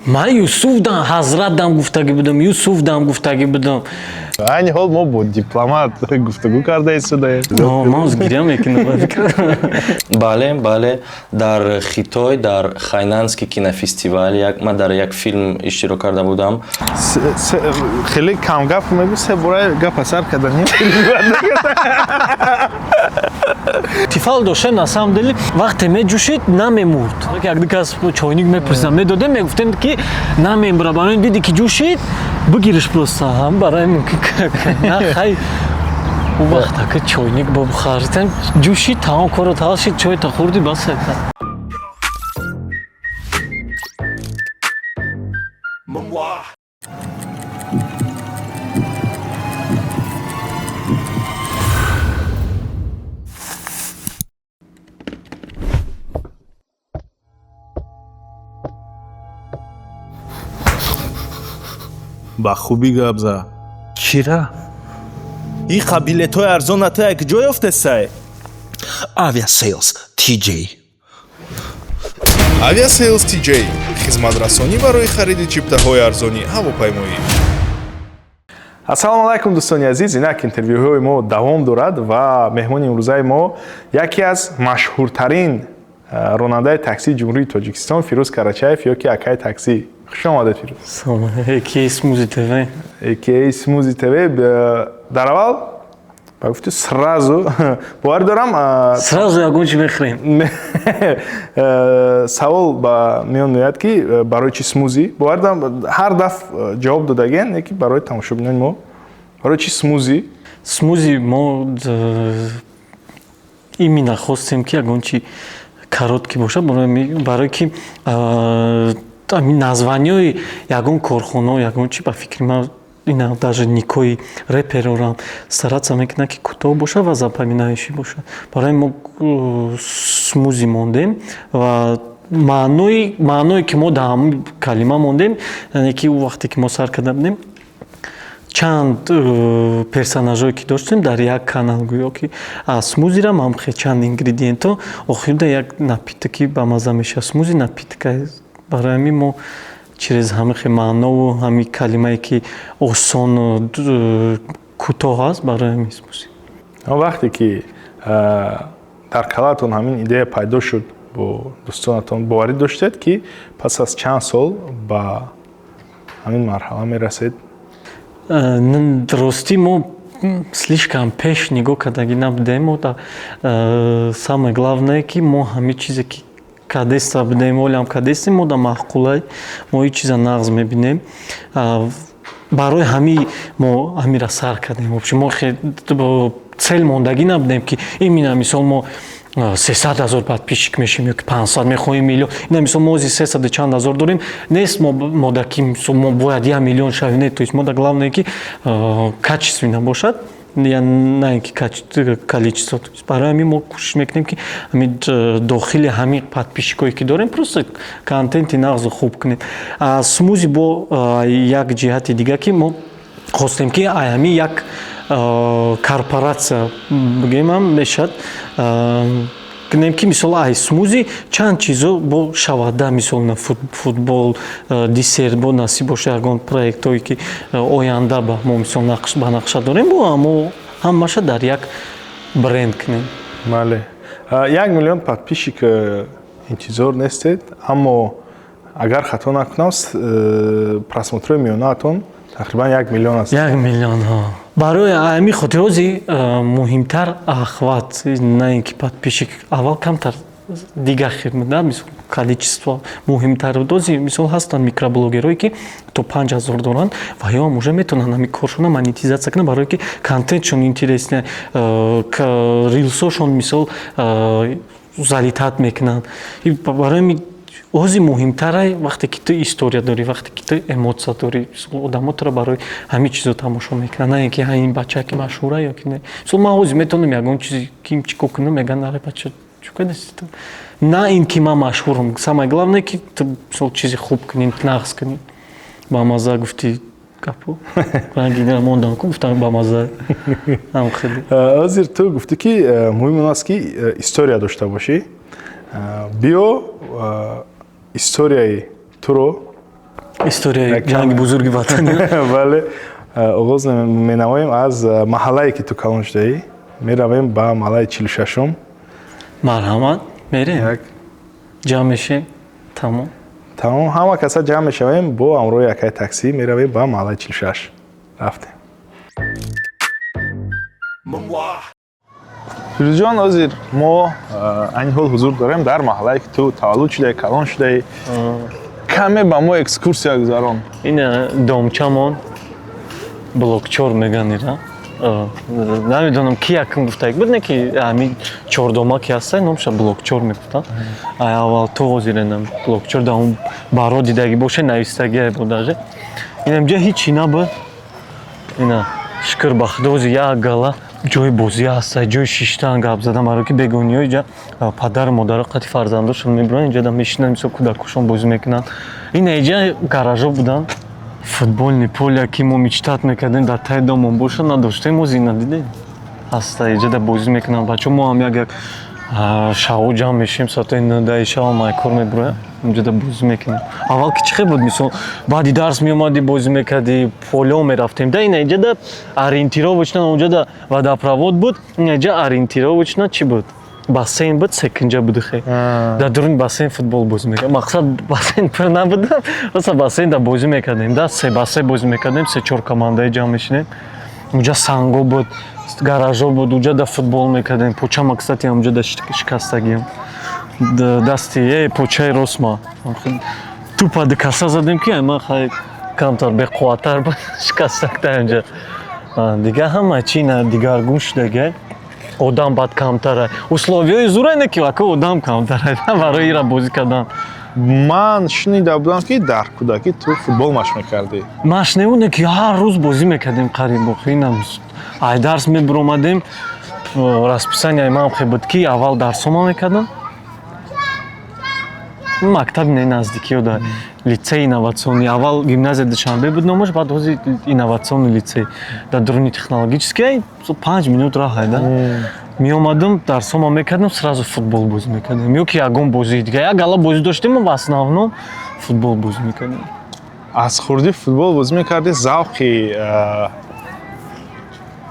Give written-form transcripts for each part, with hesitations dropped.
من یوسف دام حضرت دام گفتگی بدم یوسف دام گفتگی بدم این حال ما با دیپلمات گفتگو کرده ایستاده. ما از گیرم میکنم. بله در خیتای در خاینانسکی کینوفستیوال من در یک فیلم اشتراک کرده بودم. خیلی کم گپ میگو سه برای گپ اثر کردن. تیفال داشته на самом деле وقتی میجوشید نمیمرد. یک دیگه از چاینیک میپرسیدم میدادم میگفتن که نمیمره برای دیدی که جوشید بگیرش پروسته هم برای نه خیلی اون وقت که چاینیک با بخارتن جوشید تمام کارو تمام شد چای تا خوردی بس با خوبی گپ زد. چرا؟ این قبیلت های ارزان تا یک جای افته سای Avia Sales TJ. Avia Sales TJ хизматрасонӣ барои хариди чиптаҳои арзонӣ ҳавопаймоӣ. ассалому алайкум дӯстони азиз, инак интервюҳои мо давом дорад ва меҳмони имрӯзаи мо яке аз машҳуртарин ронандаи таксии ҷумҳурии Тоҷикистон Фирӯз Карачаев ёки Акаи таксӣ. Хуш омадед Фирӯз. Салом. AKA Smoothie TV. AKA Smoothie TV. Дар аввал ба гуфти сразу бовар дорам Сразу ягон чӣ мехӯрем. савол ба миён меояд ки барои чӣ смузи? Бовар дорам ҳар даф ҷавоб додаген, ки барои тамошобинони мо барои чӣ смузи? Смузи мо именно хостем ки ягон чӣ короткӣ бошад барое ки названиёи ягон корхона ягон чӣ ба фикри ман ина даже никои реперорам стараться мекунад ки кӯтоҳ бошад ва запоминающий бошад. Барои мо смузи мондем ва маъное ки мо дар ҳамон калима мондем, яъне ки вақте ки мо сар карда будем чанд персонажое ки доштем дар як канал гӯё ки смузира мамхе чанд ингредиенто охирда як напитоки ба маза мешавад. Смузи напитка барои ҳамин мо через ҳамихе маънову ҳамин калимае ки осону кӯтоҳ аст барои ҳамин смузи. Вақте ки дар калаатон ҳамин идея пайдо шуд бо дӯстонатон боварӣ доштед ки пас аз чанд сол ба ҳамин марҳала мерасед? Рости мо слишком пеш нигоҳ кардаги набудем. Самое главное ки мо ҳамин чизе ки кадеста будем олям кадестем мо да маъқулай мо ин чиза нағз мебинем. Барои ҳами мо ҳамира сар кардем. Мо цел мондагӣ набудем ки именно мисол мо 300,000 подписчик мешим ёки 500 мехоҳем миллион. Ина мисол мо ози 300 чанд ҳазор дорем. Нест мода ки мо бояд 1 миллион шавем. Не, то есть мода главное ки качественно бошад. Я не ки количество. Барои ҳамин мо кӯшиш мекунем ки дохили ҳамин подписчикое ки дорем просто контенти нағзу хуб кунем. Смузи бо як ҷиҳати дига ки мо хостем ки ҳамин як корпоратсия бигемам мешад кунем ки мисол ай смузи чанд чизо бо шавада мисол на футбол десерт бо насиб боша ягон проектҳое ки оянда ба мо мисол ба нақша дорем бо мо ҳамаша дар як бренд кунем. Бале. 1 миллион подписчик интизор нестед, аммо агар хато накунам просмотрои миёнаатон тақрибан 1 миллион аст. 1 миллион барои ҳамин хотир ҳози муҳимтар ахват на ин ки подписчик аввал камтар дига хирмуда мисол количество муҳимтар дози мисол ҳастанд микроблогерое ки то 5000 доранд ва ёам уже метавонанд ҳамин коршона монетизация кунанд барое ки контентшон интересне рилсошон мисол залитат мекунанд. Барои ози муҳимтарай вақте ки ту история дорӣ, вақте ки ту эмоция дорӣ, одамо туро барои ҳамин чизо тамошо мекунанд. Не ин ки ин бача ки машҳура ёки не. Мисол ман ози метавонам ягон чизи ки чико кунам мегӯянд аре бача чукадест. На ин ки ман машҳурам. Самое главное ки ту мисол чизи хуб кунӣ, нағз кунӣ. Ба маза гуфти гапу. Рангина мондам ку гуфтам ба маза. Ам хеле. Ҳозир ту гуфтӣ ки муҳим он аст ки история дошта бошӣ. Биё историяи туро историяи ҷанги бузурги ватан. бале оғоз менамоем аз маҳаллае ки ту калон шудаӣ меравем ба маҳаллаи 46-ум. марҳамат мерем ҷамъ мешем тамом тамом ҳама каса ҷамъ мешавем бо ҳамроҳи якай таксӣ меравем ба маҳаллаи 46 рафтем. фирӯзҷон озир мо айни ҳол ҳузур дорем дар маҳаллае ки ту таваллуд шудаӣ калон шудаӣ. каме ба мо экскурсия гузарон. ин домчамон блокчор меган ира намедонам ки якм гуфта буд не ки ҳамин чордома ки ҳастан номша блокчор мегуфтан аввал то озиренам блокчор да он баро дидаги боше навистагия будаже инамҷа ҳичи набуд ина шукр ба худози як гала ҷои бозӣ ҳаста ҷои шиштан гап задан баро ки бегониҳо иҷа падару модаро қати фарзандошон мебуранд инҷада мешинанд мисол кӯдакошон бозӣ мекунанд ина иҷа гаражо буданд футболни поле ки мо мечтат мекардем дар таи домон боша надоштем мо зина дидем ҳаста иҷада бозӣ мекунанд бачаҳо мо ҳам як шабо ҷамъ мешем соатаи 9 шаба майкор мебуроям инҷада бозӣ мекунем аввал ки чӣ хел буд мисол баъди дарс меомадӣ бозӣ мекардӣ полео мерафтем да ина иҷада ориентировочно онҷада водопровод буд ина иҷа ориентировочно чӣ буд бассейн буд секунҷа буд хе дар дуруни бассейн футбол бозӣ мекардем мақсад бассейн пур набуд роса бассейн да бозӣ мекардем да се ба се бозӣ мекардем 3-4 командаи ҷамъ мешинем онҷа санго буд гаражо буд онҷада футбол мекардем почама кстати онҷада шикастагиам дасти почаи ростма тупа каса задем ки ма хай камтар беқувваттар буд шикастагта онҷа дига ҳама чӣ на дигаргун шудагия одам баъд камтара условияи зуре не ки ака одам камтара барои ира бозӣ кардан ман шунида будам ки дар кӯдакӣ ту футбол машқ мекардӣ машқ небуде ки ҳар рӯз бозӣ мекардем қариб инам ай дарс мебуромадем расписанияи ман хе буд ки аввал дарсома мекардам мактаб не наздикиё да лицей инноватсионный аввал гимназия душанбе буд номаш баъд ҳозир инноватсионный лицей дар дуруни технологический 5 минут раҳ айда меомадам дарсома мекардам сразу футбол бозӣ мекардам ё ки ягон бозии дига як гала бозӣ доштем в основном футбол бозӣ мекардам аз хурдӣ футбол бозӣ мекардӣ завқи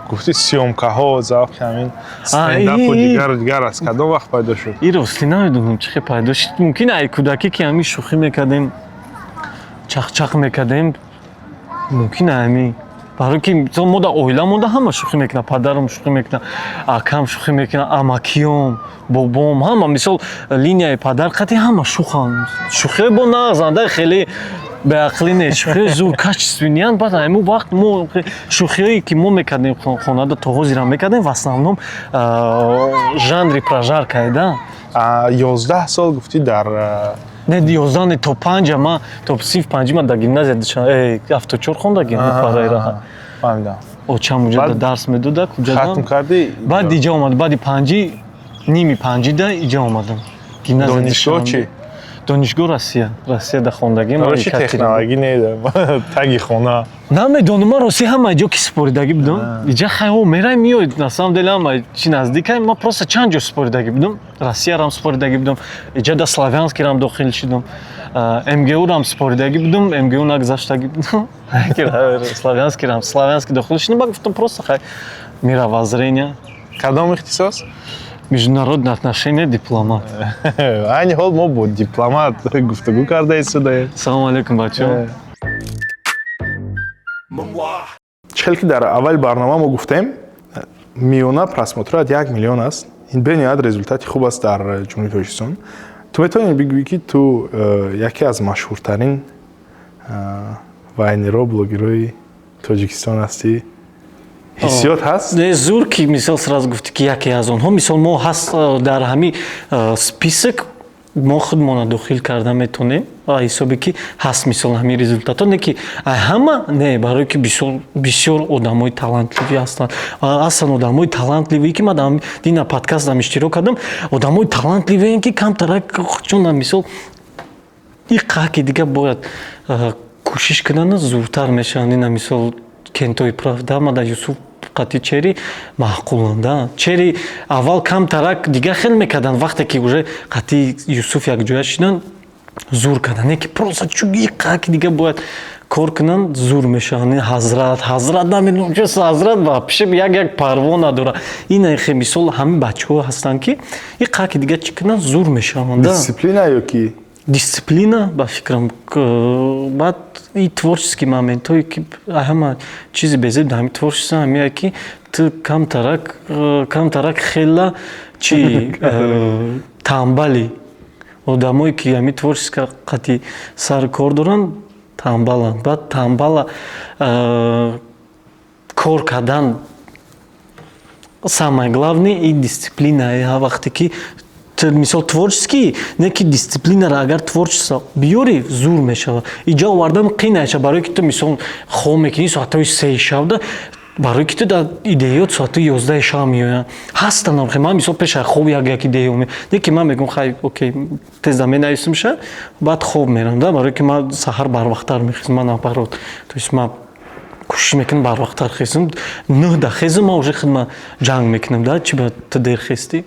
гуфти сёмкаҳо завқи ҳамин стендапу дигар аз кадом вақт пайдо шуд ин рости намедонам чӣ хел пайдо шуд мумкин ай кӯдакӣ ки ҳамин шӯхӣ мекардем чақчақ мекардем мумкин ҳамин барои ки мо да оила монда ҳама шӯхӣ мекунад падарам шӯхӣ мекунад акам шӯхӣ мекунад амакиём бобом ҳама мисол линияи падар қати ҳама шӯханд шӯхие бо нағзанда хеле беақлӣ нест шӯхии зур качествениянд баъд ҳамин вақт мо шӯхиҳое ки мо мекардем хонада то ҳозирам мекардем в основном жанри прожарка да 11 сол гуфтӣ дар не 11 не то 5 ма то синф 5 ма дар гимназия авточор хондагем парайра фаҳмидам очам уҷада дарс медода куҷада хатм кардӣ баъд иҷа омад баъди 5 ними 5 да иҷа омадам гимназия донишгоҳ чӣ донишгоҳ россия да хондагӣ ма чӣ технологӣ неда таги хона намедонам ман рости ҳама ҷо ки споридагӣ будам иҷа хайо мерай миёд на самом деле ҳама чи наздикай ма просто чанд ҷо споридагӣ будам россиярам споридагӣ будам иҷа да славянскирам дохил шудам мгурам споридагӣ будам мгу нагзаштагӣ будам славянски дохил шудам ба гуфтам просто хай мировоззрения кадом ихтисос международные отношения дипломат айни ҳол мо бо дипломат гуфтагӯ карда истодаем салому алайкум бачаҳо чел ки дар аввали барнома мо гуфтем миёна просмотрот 1 миллион аст ин бениҳоят результати хуб аст дар ҷумҳурии тоҷикистон ту метавонӣ бигӯӣ ки ту яке аз машҳуртарин вайнеро блогерои тоҷикистон ҳастӣ ҳиссиёт ҳаст не зур ки мисол сразу гуфтӣ ки яке аз онҳо мисол мо ҳаст дар ҳамин список мо худмона дохил карда метавонем ҳисобе ки ҳаст мисол ҳамин результатҳо не ки ҳама не барое ки бисёр одамои талантливӣ ҳастанд асlan одамои талантливӣ ки ман дина подкастам иштирок кардам одамои талантливие ки камтарак чунда мисол иқаки дига бояд кӯшиш кунанд зудтар мешаванд ина мисол кентои правда мада юсуф қати чери маъқуланда чери аввал камтарак дига хел мекарданд вақте ки уже қати юсуф якҷоя шуданд зур кардан, не ки просто чуги как дига бояд кор кунанд, зур мешаванд. Ҳазрат намедонам чест ҳазрат вообще як парво надора. Ин хе мисол ҳамин бачаҳо ҳастанд ки ин как дига чӣ кунанд, зур мешаванд. Дисциплина ёки Дисциплина ба фикрам баъд и творческий моментҳое ки ҳама чизи безеб дар ҳамин творчество ҳамия ки ту камтарак хела чи тамбали одамое ки ҳамин творческа қати сар кор доранд тамбаланд. Баъд тамбала кор кардан самое главное и дисциплина. Вақте ки мисол творческий не ки дисциплинара агар творчество биёри зур мешава. Иҷо овардан қин меша барои ки ту мисол хоб мекунӣ соатаи 3 шабда барои ки ту дар идеёт соатаи 11 шаб меоянд. Ҳастанд ман мисол пеша хоб як идея не ки ман мегӯям хай окей тезда менависам ша баъд хоб мерам барои ки ман саҳар барвақттар мехезам. Ман наоборот то есть ман кӯшиш мекунам барвақттар хезам 9 да хезам ман уже худма ҷанг мекунам чи ба ту дер хести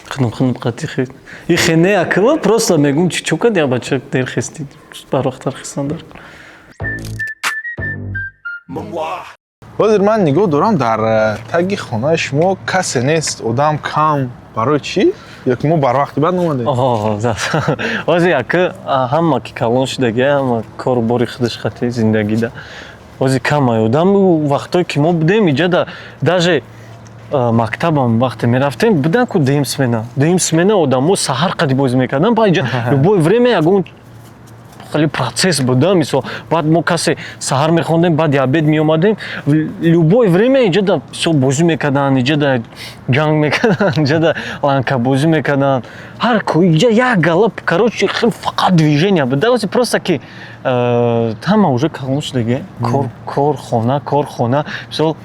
خنم قطعی خیلی این خنه اکلا پروستا میگم چی چوکا دیا بچه دیر خستی بر وقت خستن دار. ҳозир ман нигоҳ дорам дар таги хонаи шумо касе нест, одам кам. Барои чӣ? Ёки мо барвақти бад омадем? ҳозир яка ҳама ки калон шудаги ҳама кору бори худаш хати зиндагида ҳозир камай одам вақтое ки мо будем иҷа даже мактабам вақте мерафтем будан ку дуюм смена одамо саҳар қади бозӣ мекардам ба иҷа любое время ягон хеле процесс буда мисол баъд мо касе саҳар мехондем баъд обед меомадем любое время иҷа да мисол бозӣ мекарданд иҷа да ҷанг мекарданд иҷа да ланка бозӣ мекарданд ҳар ку иҷа як галап короче фақат движения буда просто ки ҳама уже калон шудаги кор хона мисол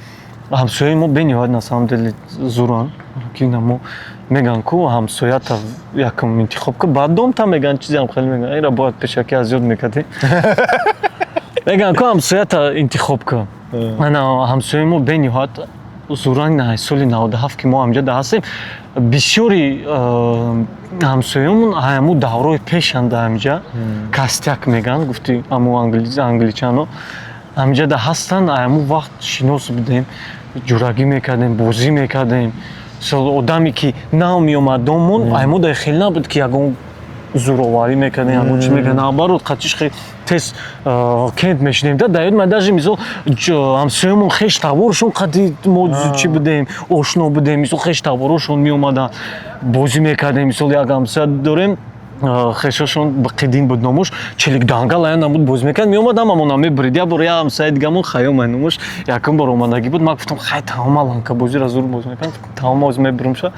ҳамсояи мо бениҳоят на самом деле зуранд ки намо меган ку ҳамсоята якум интихоб ку баъдом та меган чизам хеле меган ира бояд пешаки аз ёд мекардем меган ку ҳамсоята интихоб ку ана ҳамсояи мо бениҳоят зуранд соли 97 ки мо ҳамҷода ҳастем бисёри ҳамсоямон ҳаму даврои пешанд ҳамҷа кастяк меган гуфти ҳаму англичано ҳамҷада ҳастанд ҳаму вақт шинос будем ҷурагӣ мекардем бозӣ мекардем одаме ки нав меомадомон ҳаму да хеле набуд ки ягон зуроварӣ мекардем ягон чи мекардем наоборот қатиш хеле тез кент мешидем дар ёд ман даже мисол ҳамсоямон хеш таворшон қади мо чи будем ошно будем мисол хеш таворошон меомаданд бозӣ мекардем мисол як ҳамсоя дорем хешашон ба қидин буд номуш челик дангал ая намуд боз мекард меомад ҳамамона мебурид як бор я ҳамсояи дигамон хаёмай номуш якум бор омадагӣ буд ман гуфтам хай тамома ланка бозира зур боз мекардам тамома оз мебурам ша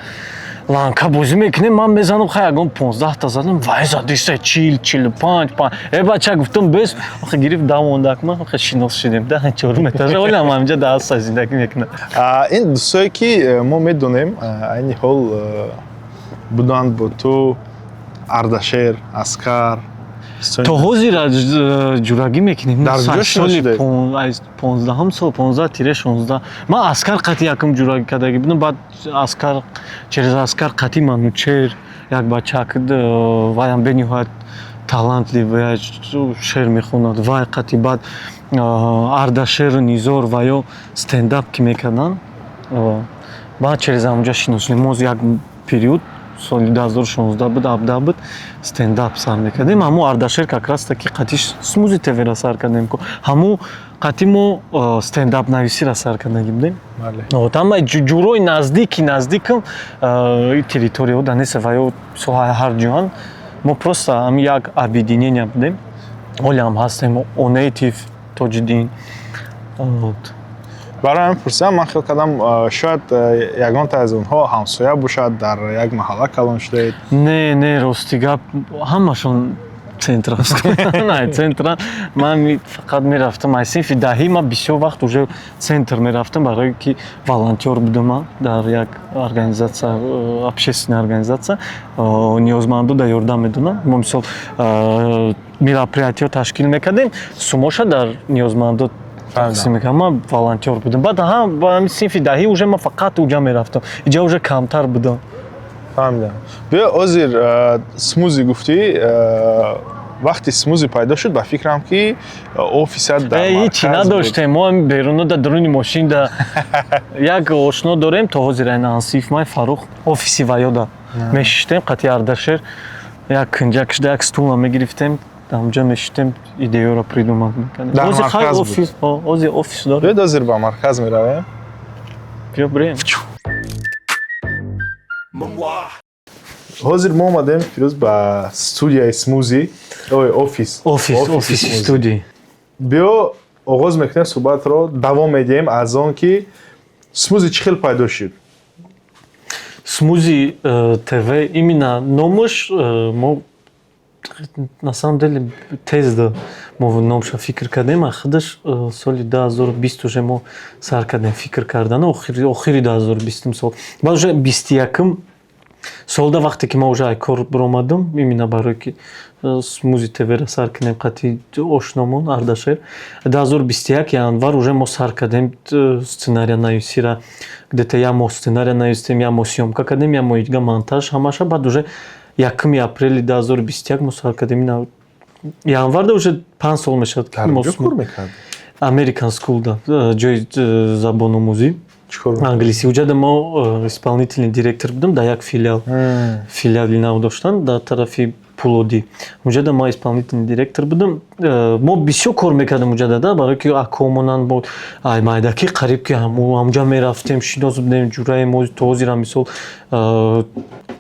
ланка бозӣ мекунем ман мезанам хай ягон 15 та задам вай задиса 40-45 бача гуфтам бес охи гирифт давондак ман охи шинос шидем да 4 метажа олам ҳамҷа да ҳаста зиндагӣ мекунам ин дӯстое ки мо медонем айни ҳол буданд бо ту Ардашер, Аскар. То ҳозир ҷурагӣ мекунем дар ҷо шуношиде 15 сол 15-16 ман Аскар қати якум ҷурагӣ кардаги будам баъд Аскар через Аскар қати Манучер як бачак ваям бениҳоят талантлив шеър мехонад вай қати баъд Ардашеру Низор ваё стендап ки мекарданд баъд через ҳамҷа шиносидем мо як период соли 2016 буд 17 буд стендап сар мекардем ҳаму Ардашер как раз таки қатиш смузи тевера сар кардем ку ҳаму қати мо стендап нависира сар кардаги будем ҳама ҷурои наздикам территорияҳо данеса ваё соҳаи ҳар ҷоян мо просто ҳами як объединение будем олиам ҳастем Онейтив Тоҷиддин барои ҳамин пурсидам ман хел кардам шояд ягонта аз онҳо ҳамсоя бошад дар як маҳалла калон шудаед не рости гап ҳамашон центраст центра ман фақат мерафтам аз синфи даҳӣ ман бисёр вақт уже центр мерафтам барое ки волонтёр будам дар як организация общественная организация ниёзмандо да ёрдам медонам мо мисол мероприятиё ташкил мекардем сумоша дар ниёзмандо ман волонтёр будам баъд ба синфи даҳӣ уже ман фақат уҷа мерафтам иҷа уже камтар будам фаҳмидам биё ҳозир смузи гуфтӣ вақти смузи пайдо шуд ба фикрам ки офисат дар ҳичи надоштем мо беруно да дуруни мошин да як ошно дорем то ҳозир айна ансиф май фарух офиси ваёда мешиштем қати ардашер як кинҷак шуда як стула мегирифтем ҳамҷа мешиштем идеяро придумат мекардем Дар ҳозир хай марказ офис ҳозир офис дорем биёед ҳозир ба марказ меравем биё бирем ҳозир мо омадем фирӯз ба студияи смузи офиси студия биё оғоз мекунем суҳбатро давом медиҳем аз он ки смузи чӣ хел пайдо шуд смузи тв именно номаш мо на самом деле тез да мо номша фикр кардем ахадаш соли 2020 уже мо сар кардем фикр кардана охири 2020 сол баъд уже 21 солда вақте ки мо уже ай кор биромадам именно барои ки смузи твра сар кардем қати ошномон ардашер 2021 январ уже мо сар кардем сценария нависира где-то я мо сценария нависем я мо съёмка кардем я мо иҷга монтаж ҳамаша баъд уже 1 апрели 2021 мо сар кардем ина январда уже 5 сол мешавад дар ҷо кор мекард American School да ҷои забономӯзӣ англиси уҷада мо исполнительный директор будам дар як филиали нав доштан дар тарафи Пулоди уҷада мо исполнительный директор будам мо бисёр кор мекардем уҷада да барои ки акомонан бо ай майдаки қариб ки ҳамуҷа мерафтем шинос будем ҷураи мо то ҳозирам мисол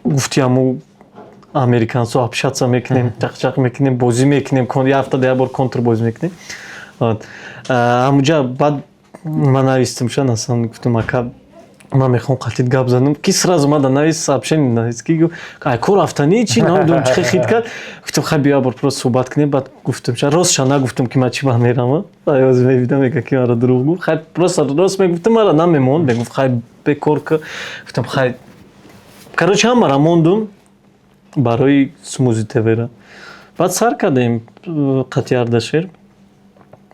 гуфти ҳаму американсо общаться мекунем чақчақ мекунем бозӣ мекунем ҳафтада як бор контрбозӣ мекунем ҳамуҷа баъд ман навистам ша насам гуфтам ака ман мехоҳам қатит гап занам ки сразу мада навис сообщение навис ки ай ко рафтани чи намедонам чӣ хит кард гуфтам хай биё бор просто суҳбат кунем баъд гуфтам ша ростша нагуфтам ки ман чӣ ба мерам ҳозир мебинам мега ки маро дурӯғ гуфт хай просто рост мегуфтам мара намемонд мегуфт хай бекор ка гуфтам хай короче ҳамара мондум барои смузи твра баъд сар кардем қати ардашер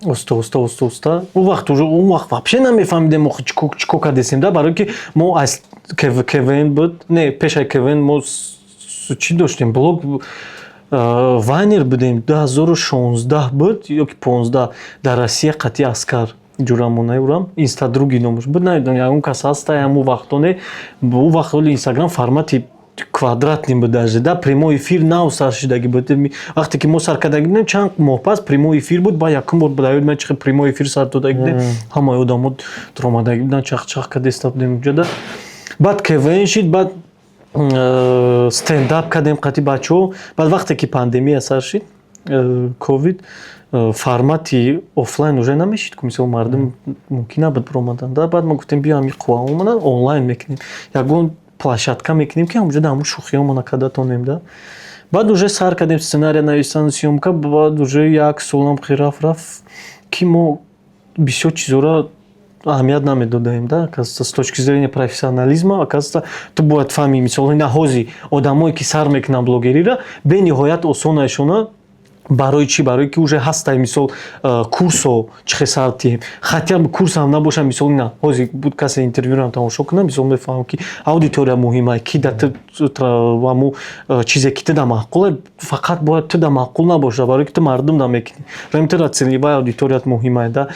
оста он вақт вообще намефаҳмидем мо чӣ ко кардесем да барои ки мо аз квн буд не пеш аз квн мо чӣ доштем блог вайнер будем 2016 буд ёки 15 дар Россия қати аскар ҷурамонаурам инстадруги номаш буд намедонам ягон кас ҳаста ҳамун вақто не он вақт оли инстаграм формати квадратни буд даже да прямой эфир нав сар шудаги буд вақте ки мо сар кардаги будем чанд моҳ пас прямой эфир буд ба якум бор будаёд ман чихел прямой эфир сар додаги будем ҳамаи одамот туромадаги буданд чақ кардеста будем уҷада баъд квн шид баъд стендап кардем қати бачаҳо баъд вақте ки пандемия сар шид ковид формати офлайн уже намешид ки мисол мардум мумкин набуд биромадан да баъд ма гуфтем биё ҳами қувва омада онлайн мекунем ягон площадка мекунем ки ҳамуҷа ҳамун шӯхиёмона кардатонем да баъд уже сар кардем сценария нависан съёмка баъд уже як солам рафт ки мо бисёр чизора аҳамият намедодаем да оказывается с точки зрения профессионализма оказывается ту бояд фаҳми мисол ина ҳозир одамое ки сар мекунанд блогерира бениҳоят осонаашона барои чӣ барои ки уже ҳастай мисол курсо чӣ хел сар диҳем хотя курсам набошад мисол ина ҳозир буд касе интервюрам тамошо кунам мисол мефаҳмам ки аудитория муҳима ки да ҳамун чизе ки туда маъқула фақат бояд туда маъқул набошад барои ки ту мардум да мекунӣ ҳамитара целевая аудиторият муҳима да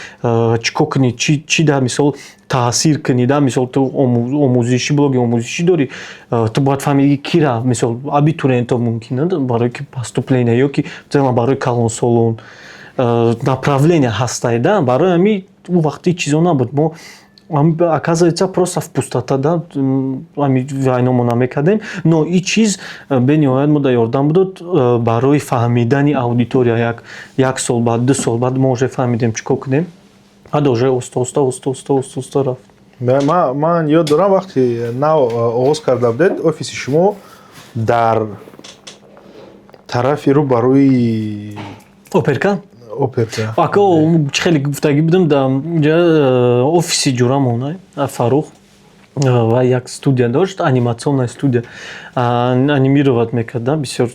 чӣ ко кунӣ чӣ да мисол таъсир кунӣ да мисол ту омӯзиши блоги омӯзишӣ дорӣ ту бояд фаҳмиди кира мисол абитуриентов мумкин барои ки поступление ёки барои калонсолон направление ҳастай да барои ҳами у вақти чизо набуд мо оказывается просто в пустота да ҳами вайномона мекардем но и чиз бениҳоят мода ёрдам будод барои фаҳмидани аудитория як сол баъд 2 сол баъд мо уже фаҳмидем чӣ ко кунем ҳада уже оста рафт ман ёд дорам вақте нав оғоз карда будед офиси шумо дар тарафи рӯбарӯи оперка ака чӣ хеле гуфтагӣ будам дар офиси ҷурамона фарух ва як студия дошт анимационная студия анимировать мекардан бисёр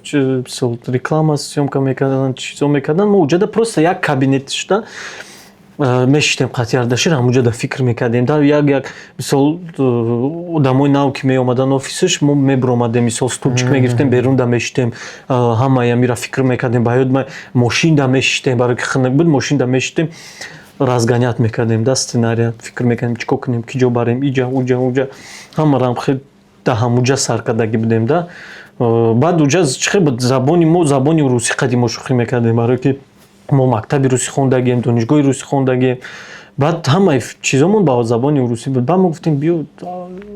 реклама съёмка мекардан чизо мекардан мо уҷада просто як кабинет шуда мешитем қати ардашир ҳамуҷода фикр мекардем да як мисол одамои нав ки меомадан офисаш мо мебуромадем мисол стулчик мегирифтем берун да мешитем ҳамаи амира фикр мекардем ба ёд мошин да мешитем барои ки хунук буд мошин да мешитем разгонят мекардем да сценария фикр мекардем чико кунем ки ҷо барем иҷа уҷа ҳамарам хел да ҳамуҷа сар кардагӣ будем да баъд уҷа чихе буд забони мо забони русӣ қадимо шӯхӣ мекардем барое ки мо мактаби русӣ хондагем донишгоҳи русӣ хондагем баъд ҳамаи чизомон ба забони русӣ буд баъд мо гуфтем биё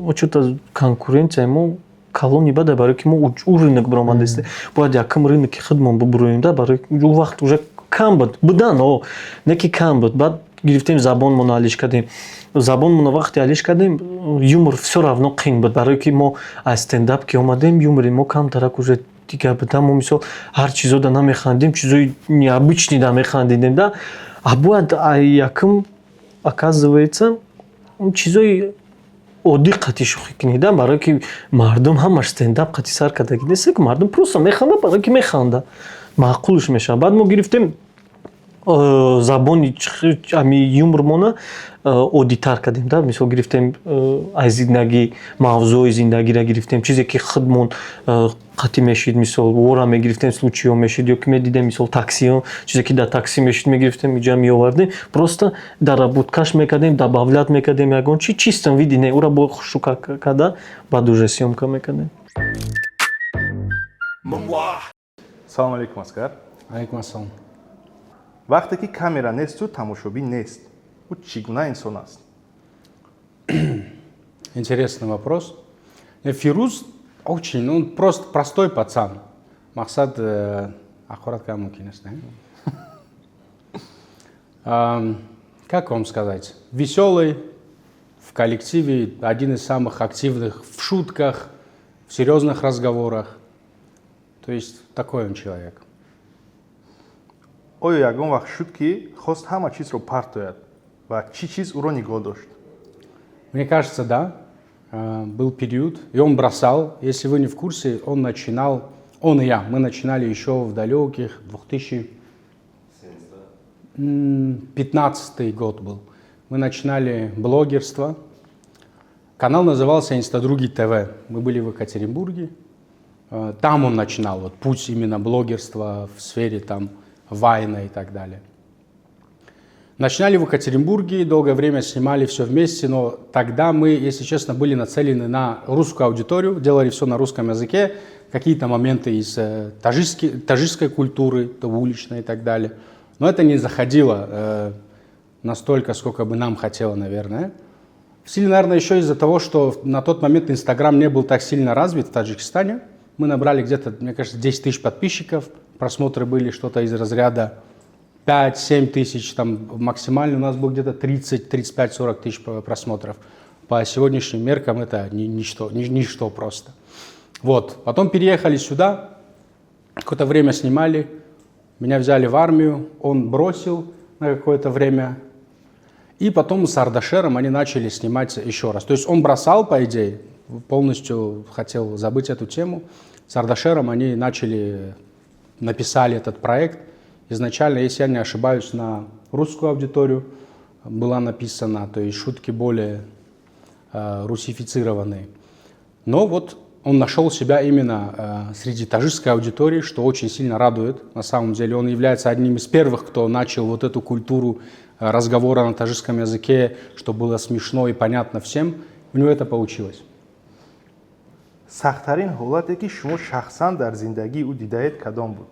мо чута конкуренсия мо калони бада барое ки мо ӯ рынок биромадастем бояд якум рыноки худмон бубуроем да барои ӯ вақт уже кам буд будан не ки кам буд баъд гирифтем забонмона алиш кардем забонмона вақте алиш кардем юмор всё равно қин буд барое ки мо аз стендап ки омадем юмори мо камтарак уже дига буда мо мисол ҳар чизо да намехандем чизои необычни да механдидем да а бояд якум оказывается чизои оддӣ қати шӯхӣ кунӣ да барое ки мардум ҳамаш стендап қати сар кардагӣ нест ки мардум просто механда барое ки механда маъқулш мешавад баъд мо гирифтем забони ами юмормона оддитар кардем да мисол гирифтем аз зиндагӣ мавзӯи зиндагиро гирифтем чизе ки худмон қати мешид мисол вора мегирифтем случиҳо мешид ё ки медидем мисол таксиҳо чизе ки дар такси мешид мегирифтем иҷа меовардем просто дар будкаш мекардем добавлят мекардем ягон чи чистом види не ура бо шука карда баъд уже съёмка мекардем. салому алейкум аскар. Алейкум ассалом. вақте ки камера несту тамошобӣ нест ӯ чӣ гуна инсон аст? Интересный вопрос. Фируз очень, он просто простой пацан. Мақсад аккурат ка мумкин аст. Как вам сказать? Веселый, в коллективе один из самых активных в шутках, в серьезных разговорах. То есть такой он человек. оё ягон вақт шуд ки хост ҳама чизро партояд ва чӣ чиз ӯро нигоҳ дошт? Мне кажется, да. Был период, и он бросал. Если вы не в курсе, он начинал, он и я, мы начинали еще в далеких 2015 год был. Мы начинали блогерство. Канал назывался «Инстадруги ТВ». Мы были в Екатеринбурге. Там он начинал, вот путь именно блогерства в сфере там Вайна и так далее. Начинали в Екатеринбурге, долгое время снимали все вместе, но тогда мы, если честно, были нацелены на русскую аудиторию, делали все на русском языке, какие-то моменты из таджикской культуры, уличной и так далее. Но это не заходило настолько, сколько бы нам хотело, наверное. В силе, наверное, еще из-за того, что на тот момент Инстаграм не был так сильно развит в Таджикистане. Мы набрали где-то, мне кажется, 10 тысяч подписчиков. Просмотры были что-то из разряда 5-7 тысяч. Там максимально у нас было где-то 30, 35, 40 тысяч просмотров. По сегодняшним меркам это ничто просто. Вот. Потом переехали сюда. Какое-то время снимали. Меня взяли в армию. Он бросил на какое-то время. И потом с Ардашером они начали снимать еще раз. То есть он бросал, по идее, полностью хотел забыть эту тему. С Ардашером они написали этот проект. Изначально, если я не ошибаюсь, на русскую аудиторию была написана, то есть шутки более русифицированные. Но вот он нашел себя именно среди таджикской аудитории, что очень сильно радует. На самом деле он является одним из первых, кто начал вот эту культуру разговора на таджикском языке, что было смешно и понятно всем. У него это получилось. сахттарин ҳолате ки шумо шахсан дар зиндагии ӯ дидаед кадом буд?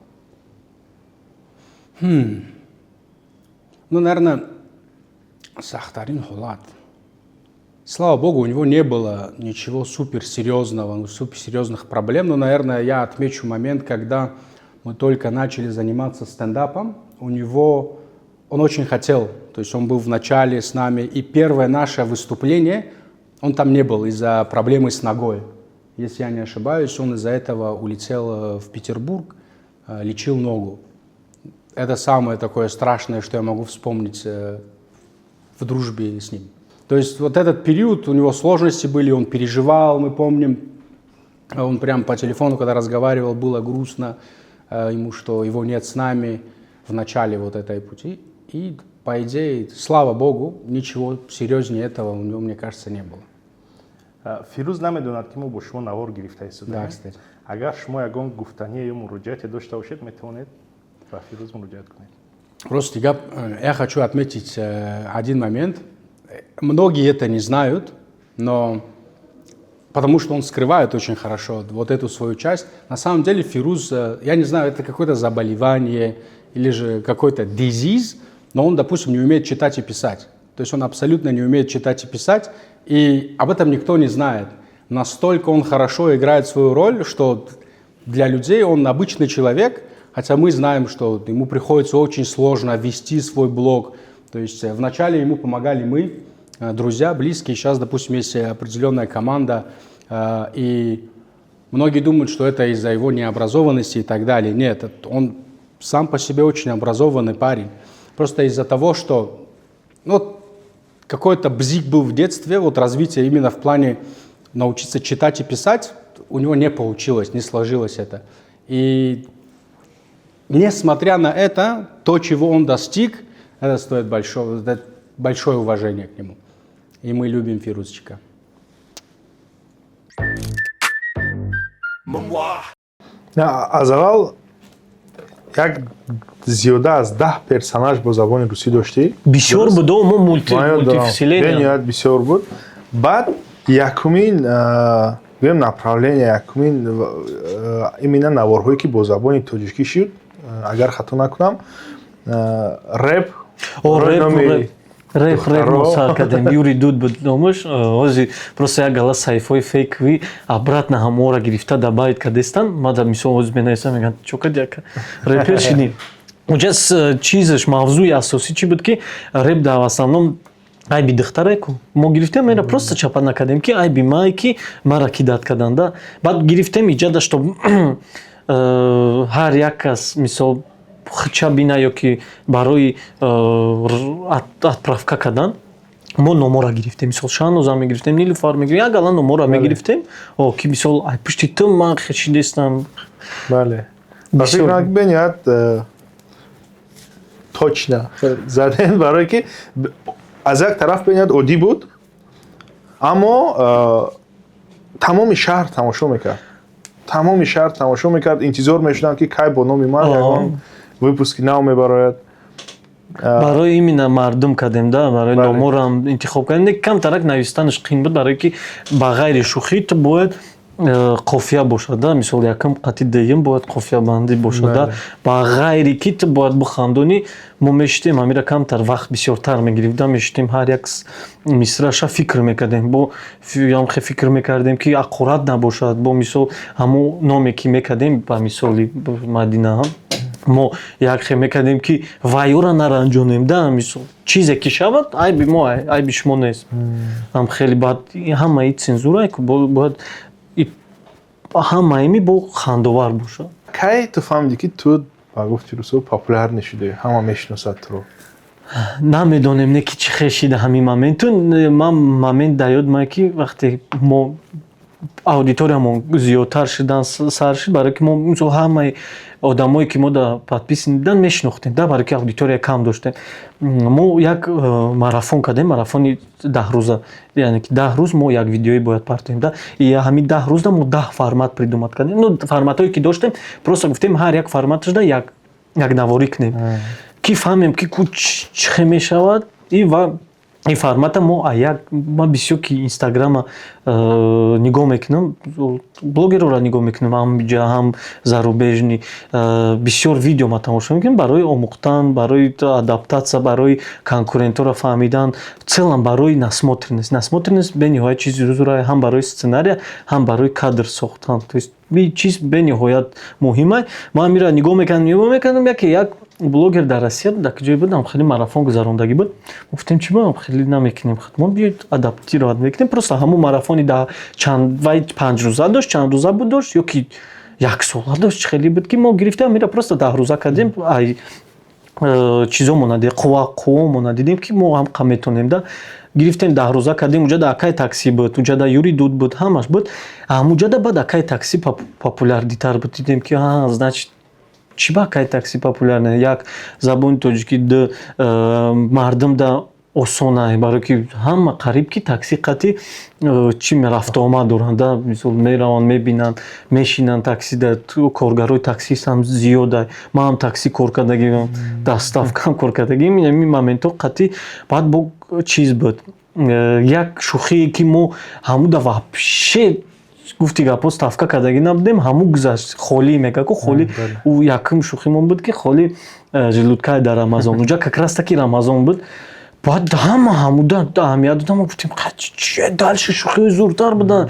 Ну, наверное, сахттарин холат. Слава богу, у него не было ничего суперсерьезного, суперсерьезных проблем. Но, наверное, я отмечу момент, когда мы только начали заниматься стендапом. Он очень хотел, то есть он был в начале с нами. И первое наше выступление, он там не был из-за проблемы с ногой. Если я не ошибаюсь, он из-за этого улетел в Петербург, лечил ногу. Это самое такое страшное, что я могу вспомнить в дружбе с ним. То есть вот этот период, у него сложности были, он переживал, мы помним. Он прям по телефону, когда разговаривал, было грустно ему, что его нет с нами в начале вот этой пути. И, по идее, слава богу, ничего серьезнее этого у него, мне кажется, не было. фирӯз намедонад ки мо бо шумо навор гирифта истодаем. Да, кстати. агар шумо ягон гуфтание ё муроҷиате дошта бошед метавонед ба фирӯз муроҷиат кунед. Просто я хочу отметить один момент. Многие это не знают, но потому что он скрывает очень хорошо вот эту свою часть. На самом деле Фируз, я не знаю, это какое-то заболевание или же какой-то disease, но он, допустим, не умеет читать и писать. То есть он абсолютно не умеет читать и писать, и об этом никто не знает. Настолько он хорошо играет свою роль, что для людей он обычный человек, хотя мы знаем, что ему приходится очень сложно вести свой блог. То есть вначале ему помогали мы, друзья, близкие. Сейчас, допустим, есть определенная команда, и многие думают, что это из-за его необразованности и так далее. Нет, он сам по себе очень образованный парень. Просто из-за того, что какой-то бзик был в детстве, вот развитие именно в плане научиться читать и писать, у него не получилось, не сложилось это. И несмотря на это, то, чего он достиг, это стоит большое уважение к нему. И мы любим Фирузчика. аз аввал як зиёда аз 10 персонаж бо забони русӣ доштӣ? Бисёр буд, мо мультивселенная. бениҳоят бисёр буд. Баъд якумин гӯем направление, якумин именно наворҳое ки бо забони тоҷикӣ шуд, агар хато накунам, рэп. Рэп мо сар кардем. Юрий Дуд буд номаш. Ҳозир просто як гала сайфҳои фейкви обратно ҳамора гирифта дар байт кардестан. Мада мисол ҳозир менависам, мегӯям чӣ кард яка рэпер шидӣ. Унҷа чизаш мавзӯи асосӣ чӣ буд ки рэп дар основном айби духтареку. Мо гирифтем мера просто чапа накардем ки айби май ки мара кидат карданда. Баъд гирифтем иҷада, што ҳар як кас мисол хча бина ёки барои отправка кардан мо номора гирифтем. Мисол Шаҳноза мегирифтем, Нилуфар мегирифтем, як гала номора мегирифтем ки мисол ай пушти ту ман шидестам. Бале. Фикр бениҳоят точно заден, барое ки аз як тараф бениҳоят оддӣ буд, аммо тамоми шаҳр тамошо мекард. Тамоми шаҳр тамошо мекард, интизор мешуданд ки кай бо номи ман ягон выпуски нав мебарояд. Барои именно мардум кардем, да, барои номорам интихоб кардем. Камтарак навистанаш қин буд, барое ки ба ғайри шӯхӣ ту бояд қофия бошад, да, мисол якам қатъи деюм бояд қофиябандӣ бошад, да, ба ғайри ки ту бояд бихандонӣ. Мо мешитем амира камтар вақт бисёртар мегирифтем, мешитем ҳар як мисраша фикр мекардем, бо ямхе фикр мекардем ки ақкурат набошад, бо мисол ҳамон номе ки мекардем, ба мисоли Мадина мо якхе мекардем ки вайёра наранҷонем, да, мисол чизе ки шавад айби мо, айби шумо нест. Ам хеле баъд ҳамаи цензура бояд ҳамаи бо хандовар бошад. Кай ту фаҳмидӣ ки ту ба гуфти Русо популярӣ нешудаӣ, ҳама мешиносад туро? Намедонем не ки чӣ хешида ҳамин моменту. Ман момент дар ёд меояд ки вақте мо аудиториямон зиёдтар шудан сар шуд, барои ки мо мисол ҳамаи одамое ки мо дар подписи дидан мешинохтем, да, барои ки аудитория кам доштем. Мо як марафон кардем, марафони 10 рӯза, яъне ки 10 рӯз мо як видеои бояд партоем, да, и ҳамин 10 рӯзда мо 10 формат придумат кардем. Форматое ки доштем, просто гуфтем ҳар як форматашда як наворӣ кунем, ки фаҳмем ки чӣ мешавад. И формата мо бисёр ки инстаграма нигоҳ мекунам, блогерора нигоҳ мекунам, ҳамҷа ҳам зарубежни бисёр видео ма тамошо мекунам барои омӯхтан, барои адаптатсия, барои конкурентора фаҳмидан, целом барои насмотренность. Насмотренность бениҳоят чизи зура, ҳам барои сценария, ҳам барои кадр сохтан. То есть чиз бениҳоят муҳима. Ман амира нигоҳ мекардам, як блогер дар Россия буд, дар ҷое буд, хеле марафон гузарондагӣ буд. Гуфтем чӣ бо хеле намекунем, мо биёед адаптировать мекунем. Просто ҳамон марафони вай 5 рӯза дошт, чанд рӯза буд дошт, ё ки 1 сола дошт, хеле буд ки мо гирифтем амира просто 10 рӯза кардем. Чизо монад, қувво монад, дидем ки мо ҳам қа метонем, да. Гирифтем 10 рӯза кардем, уҷада Акай такси буд, уҷада Юрий Дуд буд, ҳамаш буд. Ҳамуҷада баъд Акай такси популяритар буд, дидем ки значит чӣ ба кай такси популярна як забони тоҷикӣ мардум да осона барои ки ҳама қариб ки такси қати чӣ рафтуомад доранд да мисол мераванд мебинанд мешинанд таксида коргарои таксист ҳам зиёда ман ҳам такси кор кардагиам даставкам кор кардагим ин моментҳо қати баъд бо чиз буд як шӯхие ки мо ҳамуда вообще гуфти гапо ставка кардагӣ набудем ҳаму гузашт холӣ мегаку холӣ якум шӯхимон буд ки холӣ желудкаи дар рамазон уҷа как раз таки рамазон буд баъд ҳамуда аҳамият додам гуфтем чи дальше шӯхиҳои зуртар буданд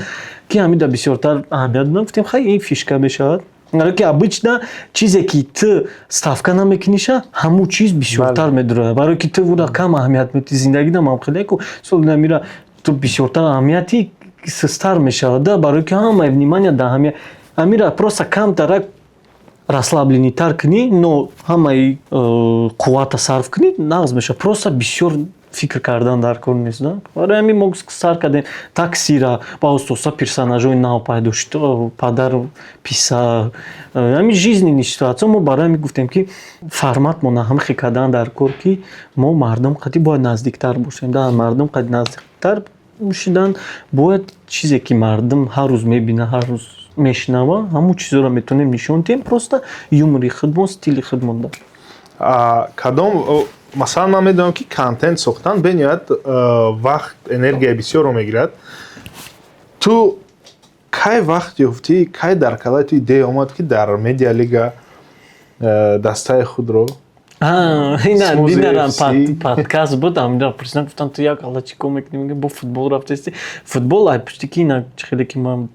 ки ҳамида бисёртар аҳамият додам гуфтем хай ин фишка мешавад барои ки обычно чизе ки ту ставка намекуниша ҳаму чиз бисёртар медурад барои ки ту ура кам аҳамият медиҳӣ зиндагида мамхелеку сол намира ту бисёртар аҳамияти сустар мешавад да барои ки ҳамаи внимание да аҳамият амира просто камтарак расслабленитар кунӣ но ҳамаи қуввата сарф кунӣ нағз мешавад просто бисёр фикр кардан дар кор нест да барои ҳамин мо сар кардем таксира баъзтоса персонажҳои нав пайдо шуд падару писар ҳамин жизненни ситуатсия мо барои ҳамин гуфтем ки формат мо намехӣ кардан дар кор ки мо мардум қати бояд наздиктар бошем да мардум қати наздиктар бошидан бояд чизе ки мардум ҳар рӯз мебина ҳар рӯз мешнава ҳамун чизоро метавонем нишон диҳем просто юмори худмон стили худмон да кадом масалан ман медонам ки контент сохтан бениҳоят вақт энергияи бисёрро мегирад ту кай вақт ёфтӣ кай дар калаи ту идея омад ки дар медиа лига дастаи худро динарам подкаст буд амира пурсидам гуфтам ту як алла чӣ кор мекунӣ мегӯям бо футбол рафтаисти футбол ай пушти ки ина хеле ки ман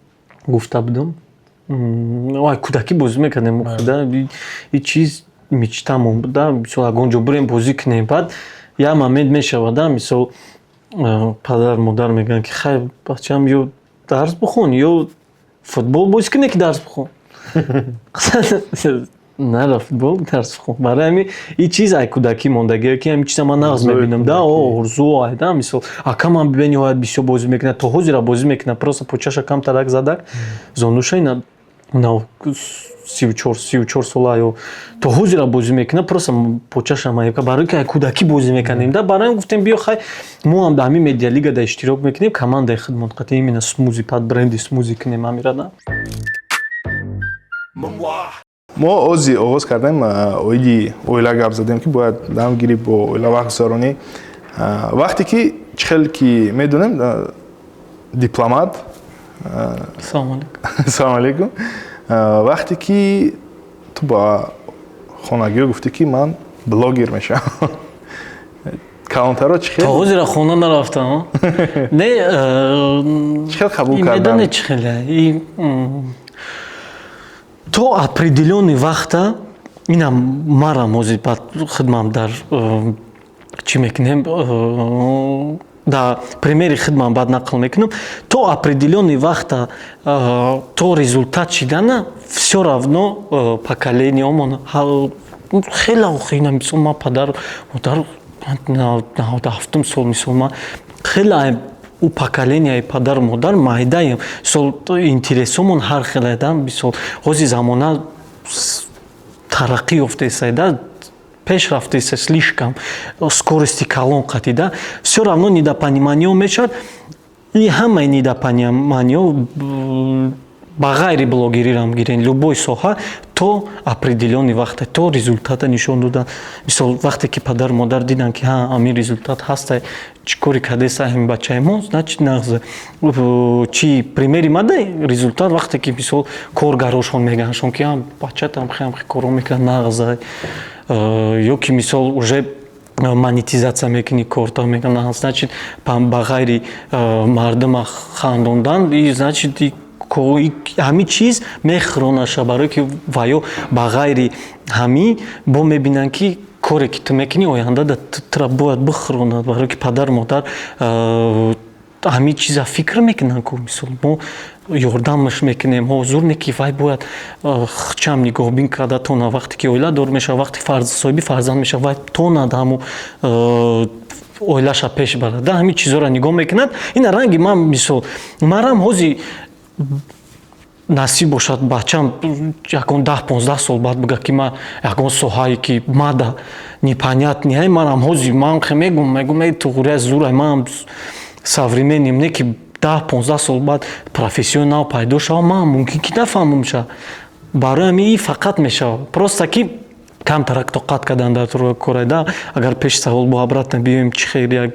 гуфта будам ай кӯдакӣ бозӣ мекардем худа ин чиз мечтамон буда мисол ягон ҷо бурем бозӣ кунем баъд як момент мешавад да мисол падар модар мегӯянд ки хай бачам ё дарс бихон ё футбол бозӣ куне ки дарс бихон нара футбол дарс бихон барои ҳамин ин чиз ай кӯдакӣ мондагие ки ҳамин чиза ман нағз мебинам да орзу ай да мисол акамам бениҳоят бисёр бозӣ мекунад то ҳозира бозӣ мекунад просто почаша камтарак зада зонуша ина 34 сола ё то ҳозира бозӣ мекунад просто почаша маёка барои ки ай кӯдакӣ бозӣ мекардем да барои ҳам гуфтем биё хай мо ҳам дар ҳамин медиа лигада иштирок мекунем командаи худмон қати именно смузи пад бренди смузи кунем амира да мо ози оғоз кардем оиди оила гап задем ки бояд дамгирӣ бо оила вақт гузаронӣ вақте ки чӣ хел ки медонем дипломат салому алейкум вақте ки ту ба хонагиҳо гуфтӣ ки ман блогер мешавам калонтаро чӣ хел то ҳозира хона нарафтам не чӣ хел қабул кардам медони чӣ хеле то определённый вақта инам марам ҳозир баъд хидмам дар чӣ мекунем дар примери хидмам баъд нақл мекунам то определённый вақта то результат шидана всё равно поколениямон хеле охина мисол ман падару модар 97 сол мисол ман хеле у поколенияи падару модар майдаем мисол интересомон ҳар хеле да мисол ҳозир замона тараққӣ ёфтаест да пеш рафтаест слишком скорости калон қати да всё равно недопониманиё мешавад и ҳамаи недопониманиё ба ғайри блогерирам гирен любой соҳа то определённый вақта то результата нишон додан мисол вақте ки падару модар диданд ки ҳамин результат ҳаста чӣ кори кардест ҳамин бачаи мо значит нағз чӣ примери мадай результат вақте ки мисол коргарошон мегааншон ки бачатам хеле коро мекунад нағз ё ки мисол уже монетизация мекунӣ корта мекунад значит ба ғайри мардума хандондан значит ҳамин чиз мехӯронаша барое ки ваё ба ғайри ҳамин бо мебинанд ки коре ки ту мекунӣ ояндада тура бояд бихӯронад барое ки падару модар ҳамин чиза фикр мекунанд ку мисол мо ёрдамаш мекунем ҳозур не ки вай бояд хчам нигоҳбин карда то на вақте ки оиладор мешавад вақте соҳиби фарзанд мешавад вай то над ҳаму оилаша пеш барад да ҳамин чизоро нигоҳ мекунад ина ранги ман мисол марам ҳозир насиб бошад бачам ягон 10-15 сол баъд бигӯяд ки ман ягон соҳае ки мада непонятни ай манам ҳозир ман мегум туғурия зурай манам современним не ки 10-15 сол баъд профессиони нав пайдо шава ман мумкин ки нафаҳмам ша барои ҳамин и фақат мешава просто ки камтар тоқат кардан дар корайда агар пеш савол бо обратно биёем чӣ хел як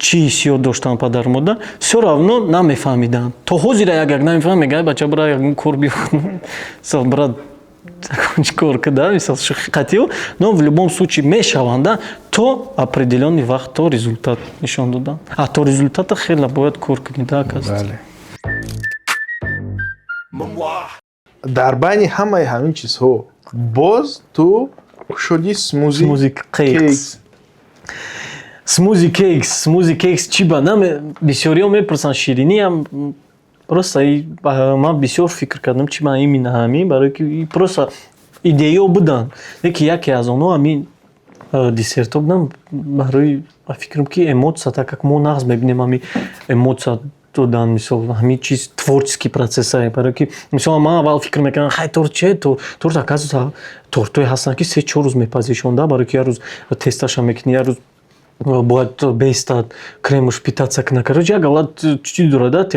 чӣ ҳиссиёт доштан падару модар все равно намефаҳмиданд то ҳозира як намефаҳмам мегӯяд бача бира ягон кор бихӯн мисол бира чӣ кор када мисол қатиё но в любом случае мешаванда то определённый вақт то результат нишон додан а то результата хеле бояд кор кунида дар байни ҳамаи ҳамин чизҳо боз ту шуди смузи кекс. Смузи кекс чӣ ба бисёриҳо мепурсанд шириниам просто ман бисёр фикр кардам чӣ ба именно ҳамин барое ки просто идеяҳо буданд леки яке аз онҳо ҳамин десертҳо буданд барои фикрам ки эмоция так как мо нағз мебинем ҳамин эмоция додан мисол ҳамин чиз творческий процессае барое ки мисол ман аввал фикр мекардам хай торт чие торт оказывается тортое ҳастанд ки 3-4 рӯз мепазишонда барое ки як рӯз тесташа мекунӣ як рӯз бояд беистад кремуш питаться кунад короче як авлад чиз дорад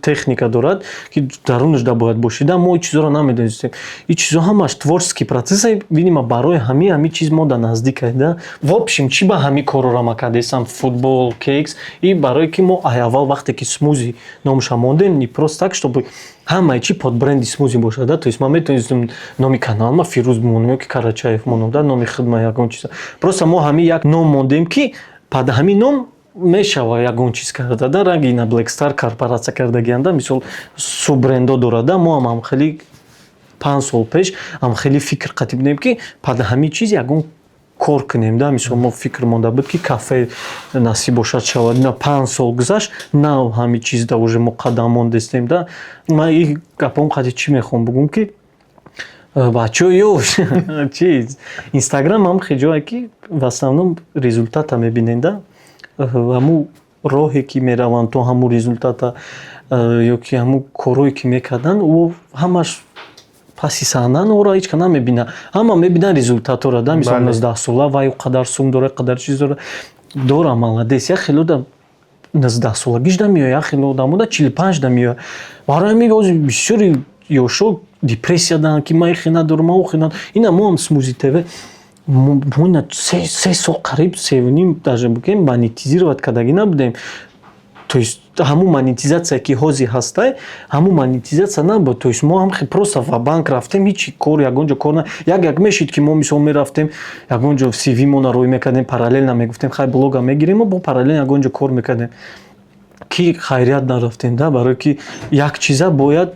техника дорад ки дарунашда бояд бошида мо ин чизоро намедонистем ин чизо ҳамаш творческий процессе видимо барои ҳамин чиз мода наздикайда в общем чӣ ба ҳамин корора ма кардесам футбол кекс и барое ки мо аввал вақте ки смузи номуша мондем не просто так чтобы ҳамаи чӣ под бренди смузи бошада то есть ман метавонистам номи каналма фирӯз монем ки карачаев монем номи хидма ягон чиза просто мо ҳамин як ном мондем ки пад ҳамин ном мешава ягон чиз кардада рагина Blackstar корпоратсия кардагианда мисол суббрендо дорада мо ҳам хеле 5 сол пеш ҳам хеле фикр қатӣ будем ки пад ҳамин чиз ягон кор кунем да мисол мо фикр монда буд ки кафе насиб бошад шавад 5 сол гузашт нав ҳамин чизда уже мо қадам мондестем да ман ин гапом қатӣ чӣ мехоҳам бигӯм ки бачаҳо ё чиз инстаграм ҳам хиҷое ки в основном результата мебиненда ҳамун роҳе ки мераванд то ҳамун результата ё ки ҳамун корое ки мекарданд ӯ ҳамаш паси саҳна ора ҳеч кана намебинад ҳама мебинанд результатора да мисол 19-сола вай қадар сум дора қадар чиз дора молодец як хеле одам 19-солагиш да меояд як хеле одамода 45 да меояд барои ҳамин ҳозир бисёри ёшо депрессия доранд ки ман хина дорам ӯ хина ина мо ҳам смузи тв мо 3 сол қариб 3.5 даже букем монетизировать кардаги набудем то есть ҳамун монетизация ки ҳозир ҳастай ҳамун монетизация набуд то есть мо ҳам просто ва банк рафтем ҳичи кор ягонҷо кор як мешид ки мо мисол мерафтем ягонҷо CV-мона рӯй мекардем параллелна мегуфтем хай блога мегирем мо бо параллелна ягонҷо кор мекардем ки хайрият нарафтем да барое ки як чиза бояд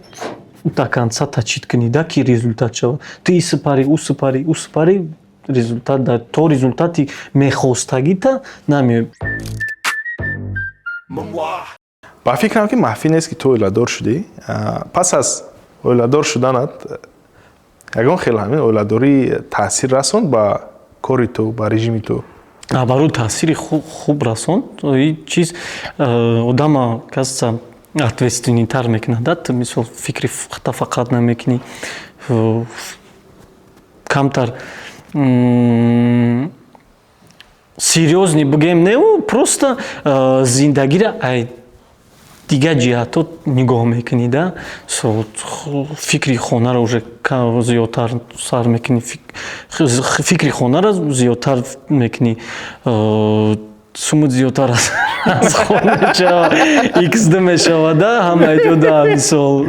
до конца тачид кунӣ да ки результат шавад ту и супари ӯ супари ӯ супари результат да то результати мехостагита намеояд. ба фикрам ки маъфи нест ки ту оиладор шудӣ пас аз оиладор шуданат ягон хел ҳамин оиладорӣ таъсир расонд ба кори ту ба режими ту барои таъсири хуб расонд ин чиз одама кажется ответственнитар мекунад мисол фикри фақат намекунӣ камтар серьёзный бигем не просто зиндагиро ай дигар ҷиҳато нигоҳ мекунӣ да фикри хонаро уже зиёдтар сар мекунӣ фикри хонаро зиёдтар мекунӣ сумут зиёдтар аз хон мешава xd мешава да ҳамаи ҷода мисол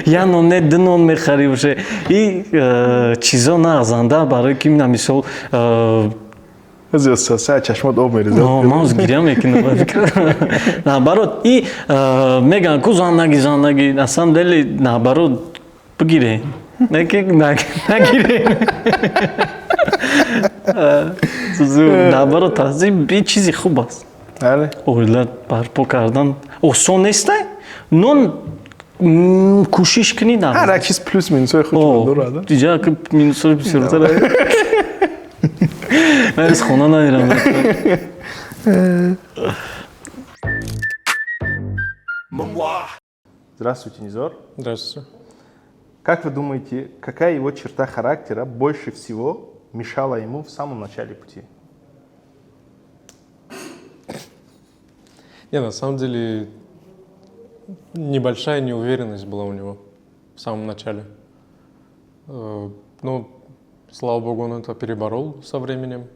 я нон не ду нон мехарӣ уше и чизо нағзанда барои ки мисол чашмот об мерезад ман узгирия мекунам наоборот и мегӯянд ку зандаги на самом деле наоборот бигире нагире наоборот ин чизи хуб аст оила барпо кардан осон нестай нон кӯшиш кунӣ ҳар чиз плюс минусои худро дорад диҷа минусои бисёртар ман аз хона намерам Здравствуйте, Низор. Здравствуйте. Как вы думаете, какая его черта характера больше всего мешала ему в самом начале пути? Не, на самом деле, небольшая неуверенность была у него в самом начале. Ну, слава богу, он это переборол со временем.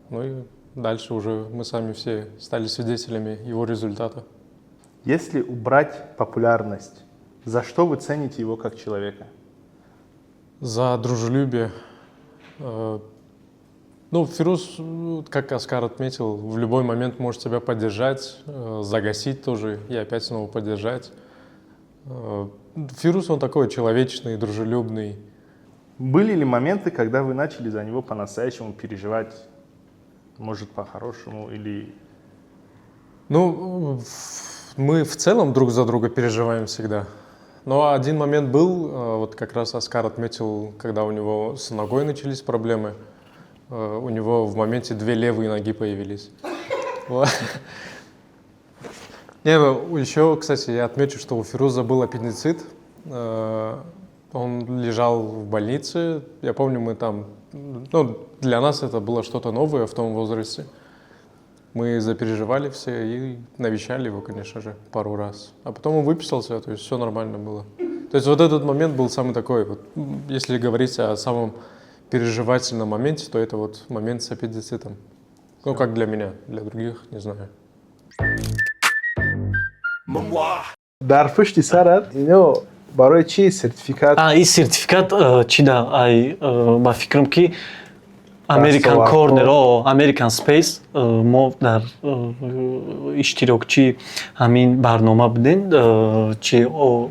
Ну и дальше уже мы сами все стали свидетелями его результата. Если убрать популярность, за что вы цените его как человека? За дружелюбие. Ну, Фирус, как Оскар отметил, в любой момент может тебя поддержать, загасить тоже и опять снова поддержать. Фирус, он такой человечный, дружелюбный. Были ли моменты, когда вы начали за него по-настоящему переживать, может, по-хорошему или... Ну, мы в целом друг за друга переживаем всегда. Но один момент был, вот как раз Оскар отметил, когда у него с ногой начались проблемы. У него в моменте 2 левые ноги появились. Еще, кстати, я отмечу, что у Фируза был аппендицит. Он лежал в больнице. Я помню, мы там... Ну, для нас это было что-то новое в том возрасте. Мы запереживали все и навещали его, конечно же, пару раз. А потом он выписался, то есть все нормально было. То есть вот этот момент был самый такой, вот, если говорить о самом переживательном моменте, то это вот момент с аппендицитом. Ну, как для меня, для других, не знаю. Дар пушти сарат ино барои чи сертификат? И сертификат чида, ба фикрам ки American Corner о American Space мо дар иштирокчи ҳамин барнома будем, чи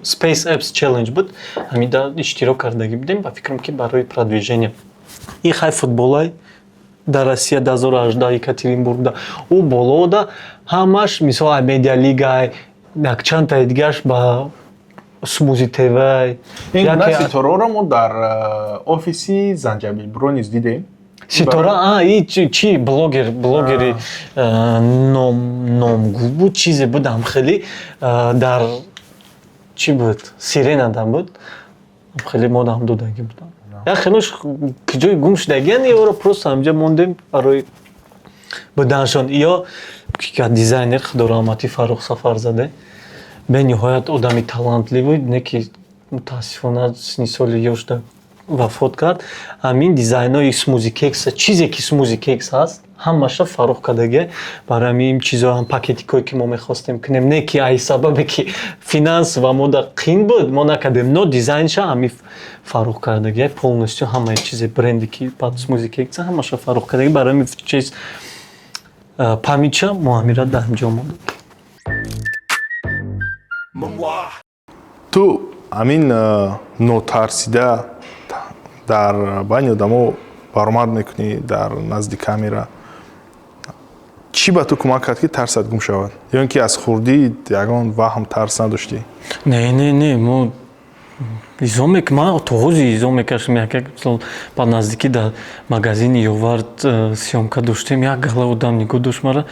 Space Apps Challenge буд, ҳамида иштирок кардагӣ будем, ба фикрам ки барои продвижение. И хай футболай дар Россия 2018 Екатеринбургда у болода ҳамаш мисол Медиа Лига якчандтаи дигарш ба Смузи ТВ. ин гуна ситораро мо дар офиси Занҷабилбуро низ дидем. Ситора, и чи блогери номгӯ буд, чизе будам хеле дар чи буд, Сиренада буд, хеле модам додагӣ будам. Я хелош киҷои гум шудагиян еро просто ҳамҷа мондем барои буданшон. Ё дизайнер худораҳмати Фаррух Сафарзаде бениҳоят одами талантлӣ буд, не ки мутаассифона синни соли ёшта вафот кард. Ҳамин дизайнои Smoothie Cakes, чизе ки Smoothie Cakes ҳаст, ҳамаша Фаррух кардагӣ. Барои ҳамин чизо ҳам пакетикое ки мо мехостем кунем, не ки ай сабабе ки финанс ва мода қин буд, мо накардем, но дизайнша ҳами Фаррух кардагӣ, полностью ҳамаи чизе бренди ки под Smoothie Cakes ҳамаша Фаррух кардагӣ. Барои ҳамин чиз памидша мо ҳамира анҷом додем. ту ҳамин нотарсида дар байни одамо баромад мекунӣ дар назди камера. Чӣ ба ту кӯмак кард ки тарсат гум шавад? Ё ин ки аз хурдӣ ягон ваҳм тарс надоштӣ? Не, мо изо ман тоғози изо мекашем, як сол ба наздикӣ дар магазини Ёвард сёмка доштем, як гала одам нигоҳ дошт мара,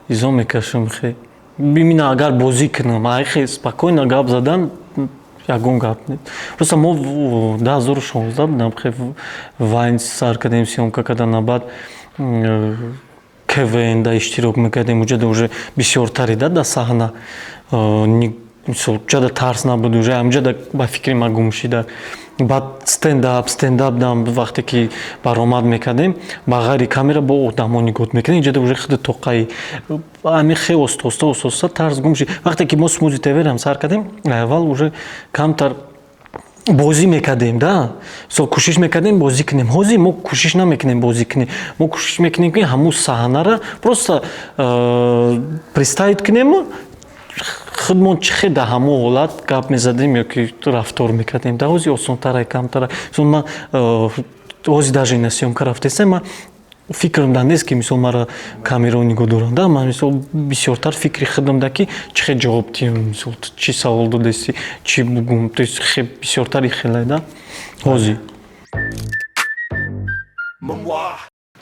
изо мекашем хе. Бимина агар бозӣ кунам, ай хе спокойно гап задан ягон гап не. Просто мо 2016 будам хе Вайн сар кардем, сёмка кардан, набад КВН да иштирок мекардем, уҷада уже бисёртари да саҳна, мисол ҷада тарс набуд, уже ҳамҷада ба фикри ма гум шида. Баъд стендап дам вақте ки баромад мекардем, ба ғайри камера бо одамо нигоҳ мекардем, ҷада уже худи тоқаи ами хе остоста тарс гум шид. Вақте ки мо Smoothie TV ам сар кардем, аввал уже камтар бозӣ мекардем, да, со кӯшиш мекардем бозӣ кунем. Ҳозир мо кӯшиш намекунем бозӣ кунем, мо кӯшиш мекунем ки ҳамун саҳнара просто представит кунем, худмон чӣ хел дар ҳамон ҳолат гап мезадем ёки рафтор мекардем. Да ҳозир осонтара, камтара. Ман ҳозир даже на сёмка рафтесам, ман фикрам дар нест ки мисол мара камерао нигоҳ дорам, да, ман мисол бисёртар фикри худам да ки чӣ хел ҷавоб диҳам, мисол чӣ савол додасти, чӣ бугум, то есть бисёртари хелай, да, ҳозир.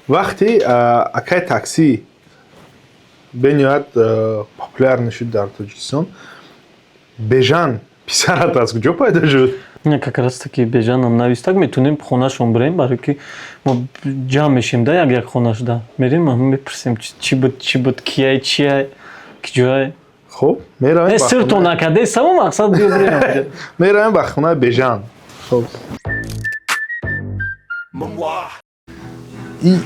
вақте акай такси бениҳоят популярна шуд дар Тоҷикистон, бежан писарат аз куҷо пайдо шуд? Не, как раз таки бежанам навистак метунем хонашон бирем, барои ки мо ҷамъ мешем да як хонаш да. Мерем мепурсем чӣ буд, кияй, чияй, киҷояй. хуб меравем сирто накарде само мақсад биё бирем. меравем ба хонаи бежан. хуб и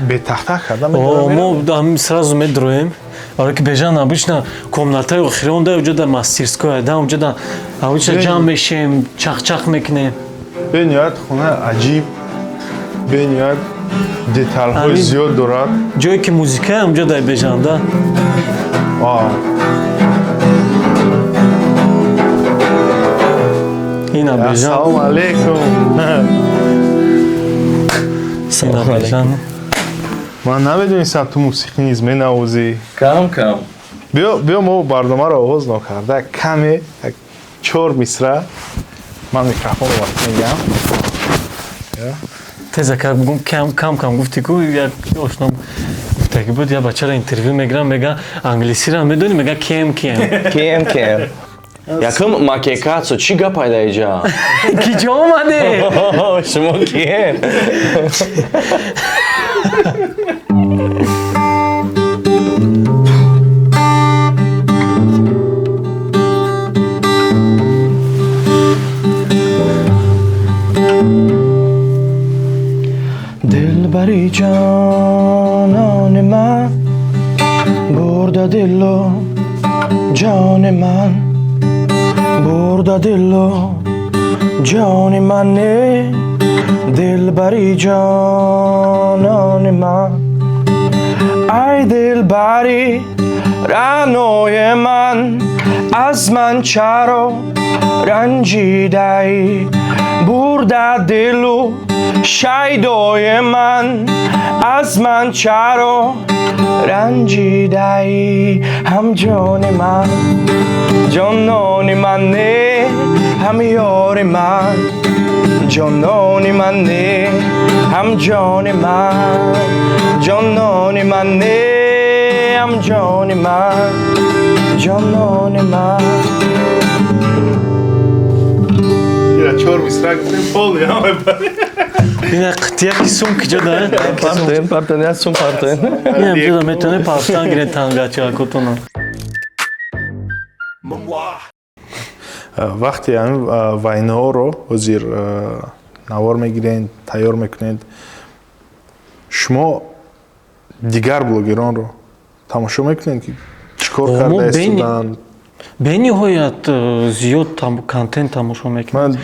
бетахтак карда мо сразу медроем, барои ки бежан обычно комнатаи охирон да уҷода мастерскоя да уҷода обычно ҷамъ мешем, чахчах мекунем. бениҳоят хонаи аҷиб, бениҳоят деталҳои зиёд дорад. ҷое ки музикае уҷода бежан да. ина бежан. Ассалому алейкум. Ина бежан. ман намедонистам ту мусиқӣ низ менавозӣ. Кам. биё мо барномаро оғоз накарда каме 4 мисра ман микрофонро вақт мегам. теза кам гуфти ку як ошном гуфтаги буд я бачаро интервю мегирам мега англисиро медонӣ мега кем Кем. Якум макекацо чӣ гап пайда иҷа? киҷо омаде Шумо кием? دلبری جانان من برده دل و جان من برده دل و جان من دلبری جانان من ای دلبری رعنای من از من چرا رنجیده ای برده دل و شیدای من از من چرا رنجیده ای هم جان من جانان من نه هم یار من جانان من نه هم جان من جانان من نه هم جان من جانان من 4 мисра гуфтем пол ина қитияки сум киҷо да Партен, я сум партен. ина ҷода метоне партан гирен тангачакутуна вақте вайнаҳоро ҳозир навор мегиред тайёр мекунед шумо дигар блогеронро тамошо мекунед ки чӣ кор карда истоданд бениҳоят зиёд контент тамошо мекунем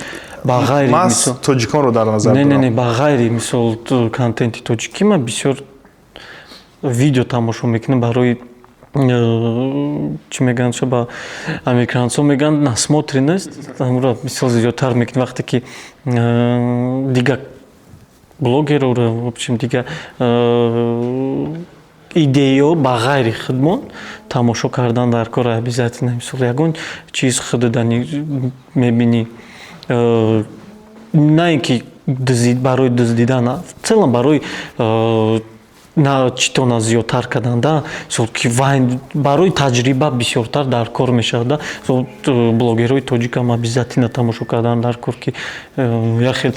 ба ғайри мас тоҷиконро дар назар дорам не ба ғайри мисол контенти тоҷикӣ ман бисёр видео тамошо мекунем барои чӣ мегӯянд шо ба американцо мегӯянд насмотренность амро мисол зиёдтар мекунем вақте ки дигар блогерро в общем дигар идеё ба ғайри хидмат тамошо кардан дар кор обязательно мисол ягон чиз худодани мебинӣ на ин ки барои дуздидан в целом барои на читона зиёдтар кардан да мисол ки барои таҷриба бисёртар дар кор мешавад да блогерҳои тоҷикам обязательно тамошо кардан дар кор ки яхел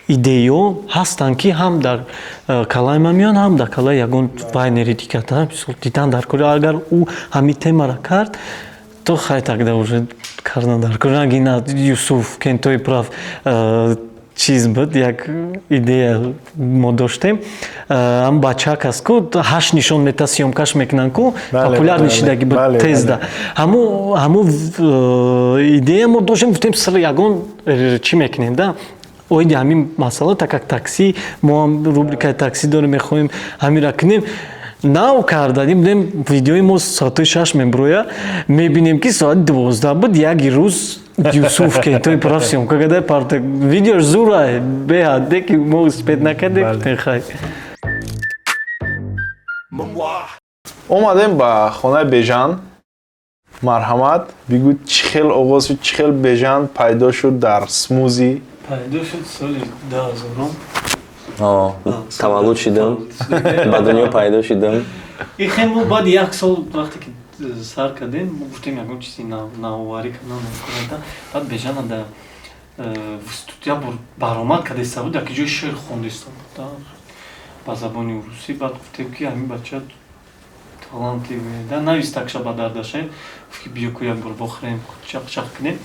идеё ҳастанд ки ҳам дар калаи ман меоянд ҳам дар калаи ягон вайнери дигар да мисол дидан дар кор агар ӯ ҳамин темаро кард то хай тогда уже кардан дар кор агина юсуф кентои прав чиз буд як идея мо доштем ам бачак аст ку 8 нишон мета съёмкаш мекунанд ку популярни шидаги буд тезда ҳамун идея мо доштем гуфтем сир ягон чӣ мекунем да оиди ҳамин масъала так как такси мо ҳам рубрикаи такси дорем мехоҳем ҳаминро кунем нав кардадим дем видеои мо соати 6 меброя мебинем ки соати 12 буд яки рӯз юсуф кентои прав съёмка карда парта видеош зура беҳад ки мо успед накардем хай омадем ба хонаи бежан марҳамат бигӯ чӣ хел оғоз шуд чӣ хел бежан пайдо шуд дар смузи пайдо шуд соли 2000 таваллуд шидам ба дунё пайдо шидам ихемо баъди як сол вақте ки сар кардем, гуфтем ягон чизи навоварӣ канал, баъд бежана да студия баромад кардеста буд, яки ҷои шеър хондеста буд ба забони русӣ. Баъд гуфтем ки ҳамин бача талантливе, да навистакша ба дардашем, гуфт ки биё ку як бор вохӯрем, чақ кунем.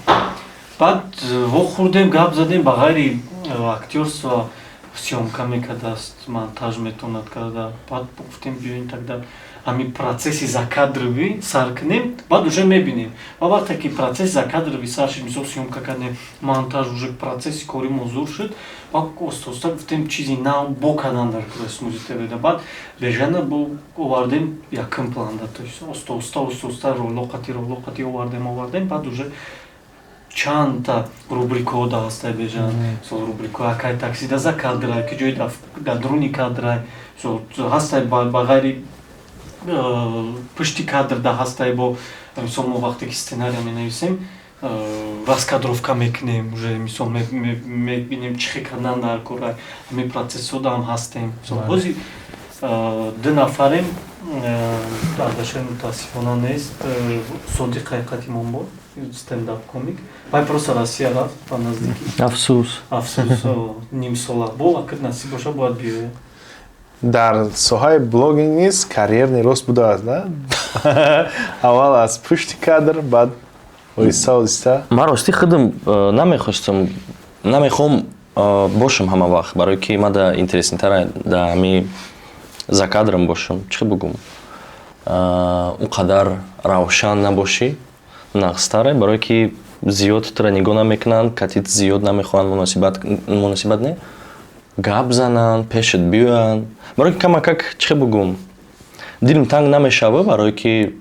Баъд вохӯрдем, гап задем, ба ғайри актёрства сёмка мекардааст, монтаж метавонад карда. Баъд гуфтем биёин тогда ҳамин процесси закадрови сар кунем, баъд уже мебинем. Ва вақте ки процесси закадрови сар шуд, мисол сёмка кардем, монтаж уже процесси кори мо зур шуд, баъд оста гуфтем чизи нав бо кардан дар Смузи ТВ. Баъд режана бо овардем якум планда, то есть оста ролоқати овардем, баъд уже чандта рубрикаҳо да ҳастай бежан, мисол рубрикаҳо акай таксида за кадрай, ки ҷои да друни кадрай, ҳастай ба ғайри пушти кадр да ҳастай бо, мисол мо вақте ки сценария менависем, раскадровка мекунем, уже мисол мебинем чихе кардан дар корай, ҳамин процессҳо да ҳам ҳастем. Бози ду нафарем, дардашои мутаассифона нест, Содиқ ҳақиқат Имонбод, стендап комик. Вай просто Россия рафт ба наздики. Афсус. Ним сола бол, акр насиб боша бояд биёяд. дар соҳаи блогинг низ карьерни рост будааст, да? Аввал аз пушти кадр, баъд оҳиста ман рости худам намехоҳам бошам ҳама вақт, барои ки ман да интереснитара да ҳами за кадрам бошам. Чӣ бигум? Он қадар равшан набошӣ, нағзтаре, барои ки зиёд тра нигоҳ намекунанд, катит зиёд намехоҳанд, муносибат не, гап зананд, пешат биёянд, барои ки камакак чӣ бигум? Дилм танг намешава, барои ки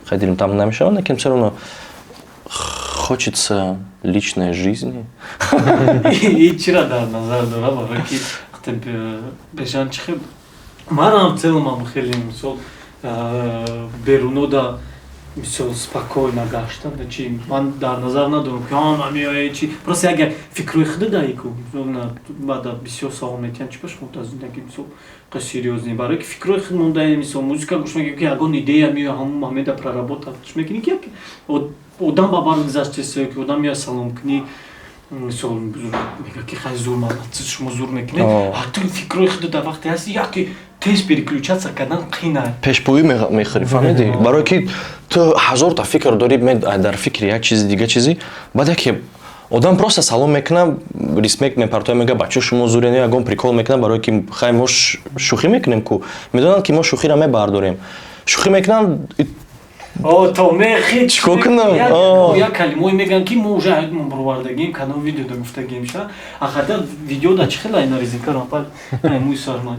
хай дилм танг намешава, лекин всё равно хочется личной жизни. И чира дар назар дора, барои ки бежан чихе манам целам хеле мисол беруно да мисол спокойно гаштам, да чи ман дар назар надорам ки мамиёе чи просто агар фикрои худ даику баъда бисёр савол метиҳам чи баш мута зиндаги мисол қа серьёзни, барои ки фикрои худ мондаи мисол музика гӯш мекунӣ ки ягон идея меояд ҳамун ҳамеда проработа мекунӣ ки одам ба бар гузаштеса ки одам меояд салом кунӣ, мисол мега ки хай зур молодцы, шумо зур мекунед, а ту фикрои худ да вақте ҳасти яке тез переключаться кардан қина. Пешпоӣ мехӯрӣ, фаҳмидӣ? Барои ки ту ҳазорта фикр дорӣ дар фикри як чизи дига чизи, баъд яке одам просто салом мекуна, респект мепартоя, мега бачо шумо зурен, ягон прикол мекуна, барои ки хай мо шӯхӣ мекунем ку, медонанд ки мо шӯхира мебардорем. Шӯхӣ мекунанд то мехи чико кунам? Як калимаи мегӯянд ки мо уже бировардагим, канал видео да гуфтагим ша. Ахата видео да чӣ хела ина резинкарам пар муи сармай.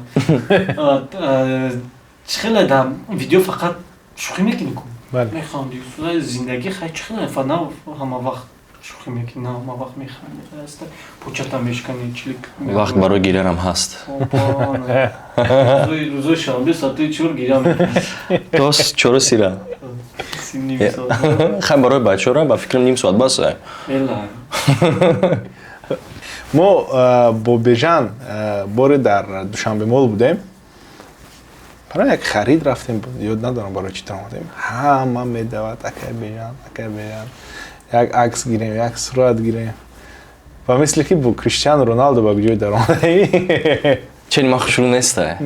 Чӣ хела да видео фақат шӯхӣ мекунӣ ку? Механди. Зиндагӣ хай чӣ хела фана ҳама вақт шӯхӣ мекунӣ, ҳама вақт механди. Аста почата мешкани чилик. Вақт барои гирярам ҳаст. Рӯзои шанбе саатаи 4 гиря мекунӣ. То 4 сира. Хай барои бачора ба фикрам ним соат бас. мо бо Бежан боре дар Душанбемол будем. Барои як харид рафтем, ёд надорам барои чӣ омадем. Ҳама медавад акай Бежан. Як акс гирем, як сурат гирем. Ва мисли ки бо Криштиану Роналду ба ҷои даромадаӣ. Чени ман хушрӯ неста.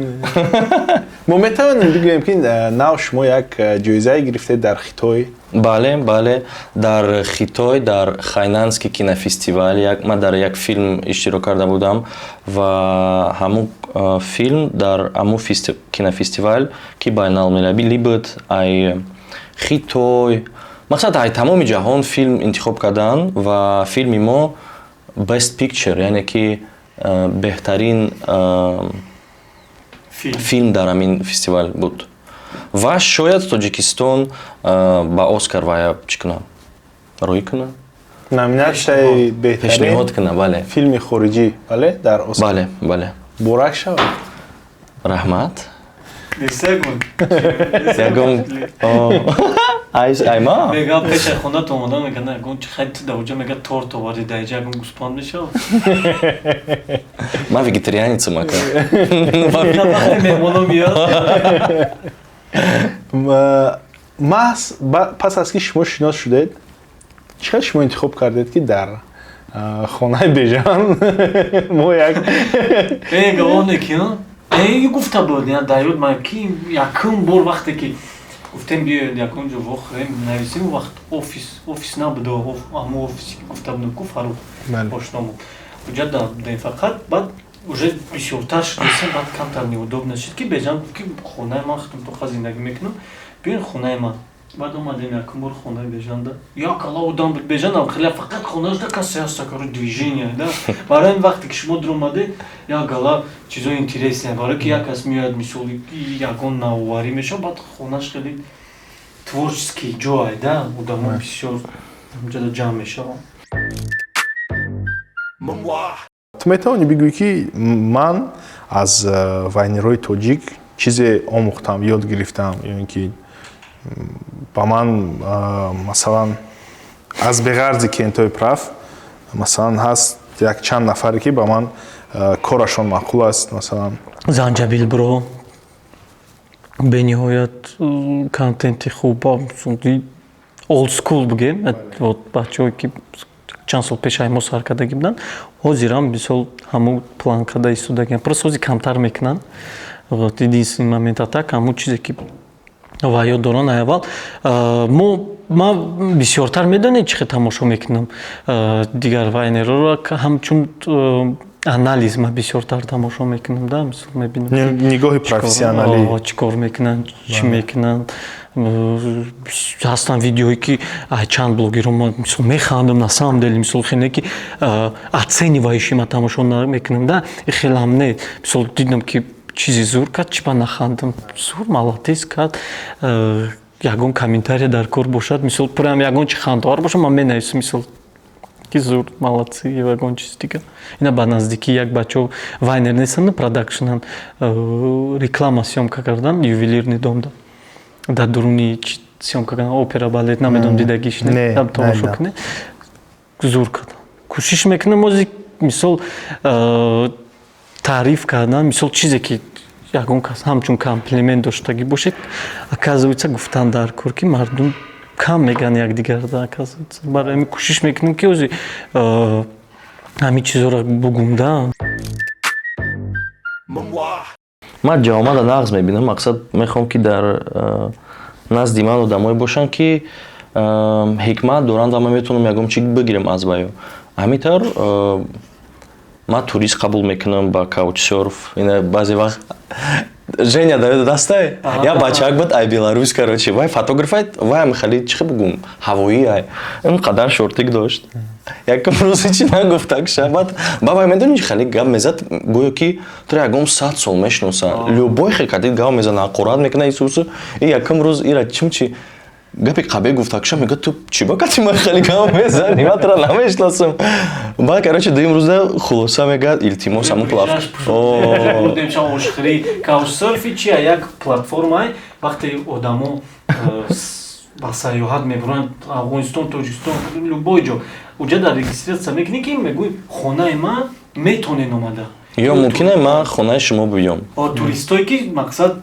Мо метавонем бигӯем ки нав шумо як ҷоизае гирифтед дар Хитой. Бале, дар Хитой, дар Хайнанский кинофестивал, ман дар як филм иштирок карда будам ва ҳамун филм дар ҳамун кинофестивал ки байналмилаллӣ буд, ай Хитой, мақсад ай тамоми ҷаҳон филм интихоб кардан ва филми мо Best Picture, яъне ки беҳтарин филм дар ҳамин фестивал буд. Ва шояд Тоҷикистон ба Оскар вая чӣ кунад? Роӣ кунад? Номинатсияи пешниҳод кунад, бале. Филми хориҷӣ, бале, дар Оскар. Бале. Муборак шавад. Раҳмат. Ягон Айма? Мега пеша хона томада мега на гон чхайт да уҷа мега торт овари да иҷа гон гуспан мешав. Ман вегетарианецам ака. Вақте меҳмоно миёд. пас аз ки шумо шинос шудед чӣ хел шумо интихоб кардед ки дар хонаи бежан мо як гавоне ки гуфта буд дар ёд ман ки якум бор вақте ки гуфтем биёед яконҷо вохӯрем нависем вақт офис набуд аммо офиси гуфта будем ку Фарух ошно буд уҷа дадем фақат баъд уже бисёртар шудесем баъд камтар неудобно шуд ки бежан ки хонаи ман хатумтоқа зиндагӣ мекунам биёед хонаи ман баъд омадем якум бор хонаи бежанда як ала одам буд бежанам хеле фақат хонашда касе ҳаста кори движение да барои ин вақте ки шумо дуромадед як ала чизои интересне барое ки як кас меояд мисоли ягон навоварӣ мешавад баъд хонаш хеле творческий ҷой да одамо бисёр ҷада ҷамъ мешаванд. ту метавонӣ бигӯӣ ки ман аз вайнерои тоҷик чизе омӯхтам ёд гирифтам ё ин ки ба ман масалан аз беғарзи кентои прав масалан ҳаст як чанд нафаре ки ба ман корашон маъқул аст масалан Занҷабилбро бениҳоят контенти хуб олдскул бугем бачаҳое ки чанд сол пеш мо сар кардагӣ буданд ҳозирам мисол ҳамун план карда истодагиам просто ҳозир камтар мекунанд единственный момент так ҳамун чизе ки ва ёд дорам аввал ман бисёртар медонед чӣ хел тамошо мекунам дигар вайнероро ҳамчун анализ ман бисёртар тамошо мекунам да мисол мебинам нигоҳи профессионалӣ чӣ кор мекунанд чӣ мекунанд ҳастанд видеое ки чанд блогерҳо мисол механдам на самом деле мисол хеле ки оценивающий ман тамошо мекунам да хеле ҳам не мисол дидам ки чизи зур кард чӣ ман нахандам зур молодец кард ягон комментария дар кор бошад мисол прям ягон чи хандовар бошад ман менависам мисол ки зур молодцы ягон чиз дигар ина ба наздикӣ як бачаҳо вайнер нестанд продакшнан реклама съёмка кардан ювелирни домда дар дуруни съёмка кардан опера балет намедонам дидагиш не тамошо кунед зур кардан кӯшиш мекунам ҳозир мисол таъриф кардан мисол чизе ки ягон кас ҳамчун комплимент доштагӣ бошед оказывается гуфтан дар кор ки мардум кам мегӯянд якдигарда оказывается барои ҳамин кӯшиш мекунам ки ҳозир ҳамин чизҳоро бугум да. ман ҷавомада нағз мебинам мақсад мехоҳам ки дар назди ман одамое бошанд ки ҳикмат доранд ва ман метавонам ягон чӣ бигирам аз ваё ҳаминтар ман турист қабул мекунам ба каучсерф ина баъзе вақт Женя даёд дастай я бачак буд ай беларус короче вай фотограф вай амихали чӣ бугум ҳавоӣ ай инқадар шортик дошт якум рӯз ҳичи нагуфта шабат бабай медонӣ хеле гап мезад гӯё ки ту ягон 100 сол мешноса любой хикати гап мезад ақурат мекуна исусу и якум рӯз ира чимчи гапи қабе гуфтакша мегӯяд ту чӣ бакати ман хеле гап мезанӣ ман туро намешносам баъд короче дуюм рӯза хулоса мегӯяд илтимос ҳамун ошхири каучсерфи чия як платформае вақте одамо ба саёҳат мебуранд афғонистон тоҷикистон любой ҷо уҷа дар регистратсия мекунӣ ки мегӯӣ хонаи ман метавонед омада ё мумкин е ман хонаи шумо биём туристое ки мақсад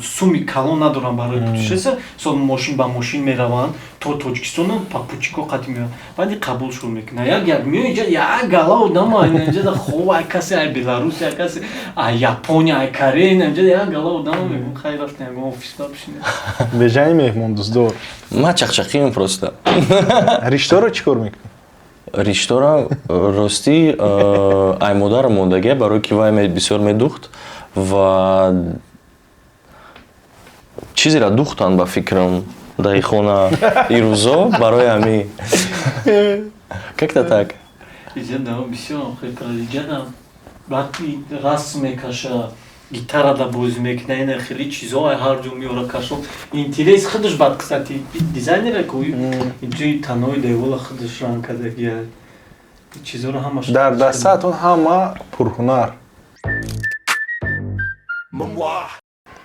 суми калон надоранд барои путешествия сол мошин ба мошин мераванд то тоҷикистон папучико қатӣ меоянд баъди қабул шуруъ мекунад як меояд инҷа як гала одам инҷа хоб ай касе ай беларус ай касе ай япония ай корея инҷа як гала одам мегӯяд хай рафтем ягон офиста бишинем бежани меҳмондӯздор ман чақчақиам просто ришторо чӣ кор мекунӣ риштора ростӣ ай модар мондагия барое ки вай бисёр медухт ва чизеро духтанд ба фикрам дар хона ирӯзо барои ҳамин как-то так расм мекаша гитарада бозӣ мекунад ина хеле чизо ҳар ҷо меора кашон интерес худаш бад кстати дизайнера ку инҷои танои девола худаш ранг кардаги чизоро ҳамаш дар дастаатон ҳама пурҳунар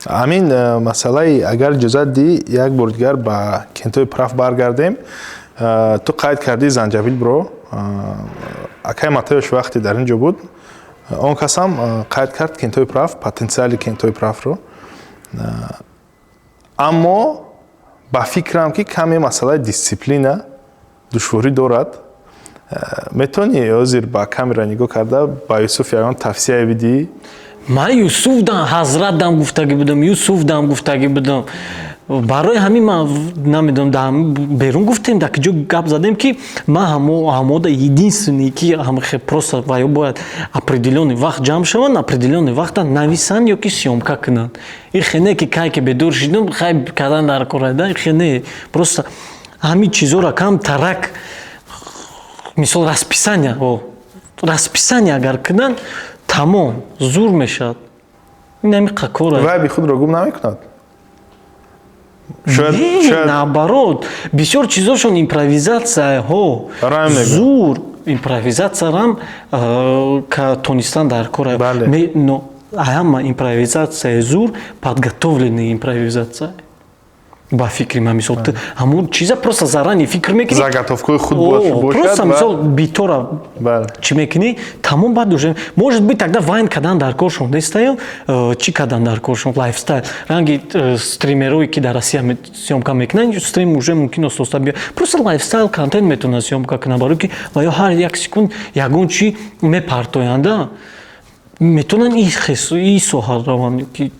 ҳамин масъалаи агар иҷозат диҳӣ як бор дигар ба кентои праф баргардем. Ту қайд кардӣ занҷабилро. Акай Матеош вақте дар ин ҷо буд, он касам қайд кард кентои праф, потенсиали кентои прафро. Аммо ба фикрам ки каме масъалаи дисциплина душворӣ дорад. Метавонӣ ҳозир ба камера нигоҳ карда ба Юсуф ягон тавсия бидиҳӣ? Ман Юсуфдам, Ҳазратдам гуфтагӣ будам, Юсуфдам гуфтагӣ будам. Барои ҳамин ман намедонам, дар берун гуфтем, дар ки ҷо гап задем ки ман ҳамода единственный ки просто ваё бояд определённый вақт ҷамъ шаванд, определённый вақта нависанд ё ки съёмка кунанд. Ихене ки кай ки бедор шидам, хай кардан дар корада, ихене просто ҳамин чизора кам тарак, мисол расписание агар кунанд, тамом зур мешавад. Ин ҳамиқа кора. Вайби худро гум намекунад? Наоборот, бисёр чизошон импровизатсияҳо зур импровизатсиярам тонистан дар кора. Но ҳама импровизатсияи зур подготовленная импровизатсия. Ба фикри ман мисол ҳамон чиза просто заранее фикр мекунӣ. Заготовкаи худ бошад. Просто мисол битора чӣ мекунӣ, тамом баъд уже может быть тогда вайн кардан дар коршон нестаян, чӣ кардан дар коршон лайфстайл. Ранги стримерое ки дар Россия съёмка мекунанд, стрим уже мумкин аст оста биёд. Просто лайфстайл контент метавонанд съёмка кунанд, барои ки ваё ҳар як секунд ягон чӣ мепартоянд. Метавонанд ин соҳа раванд ки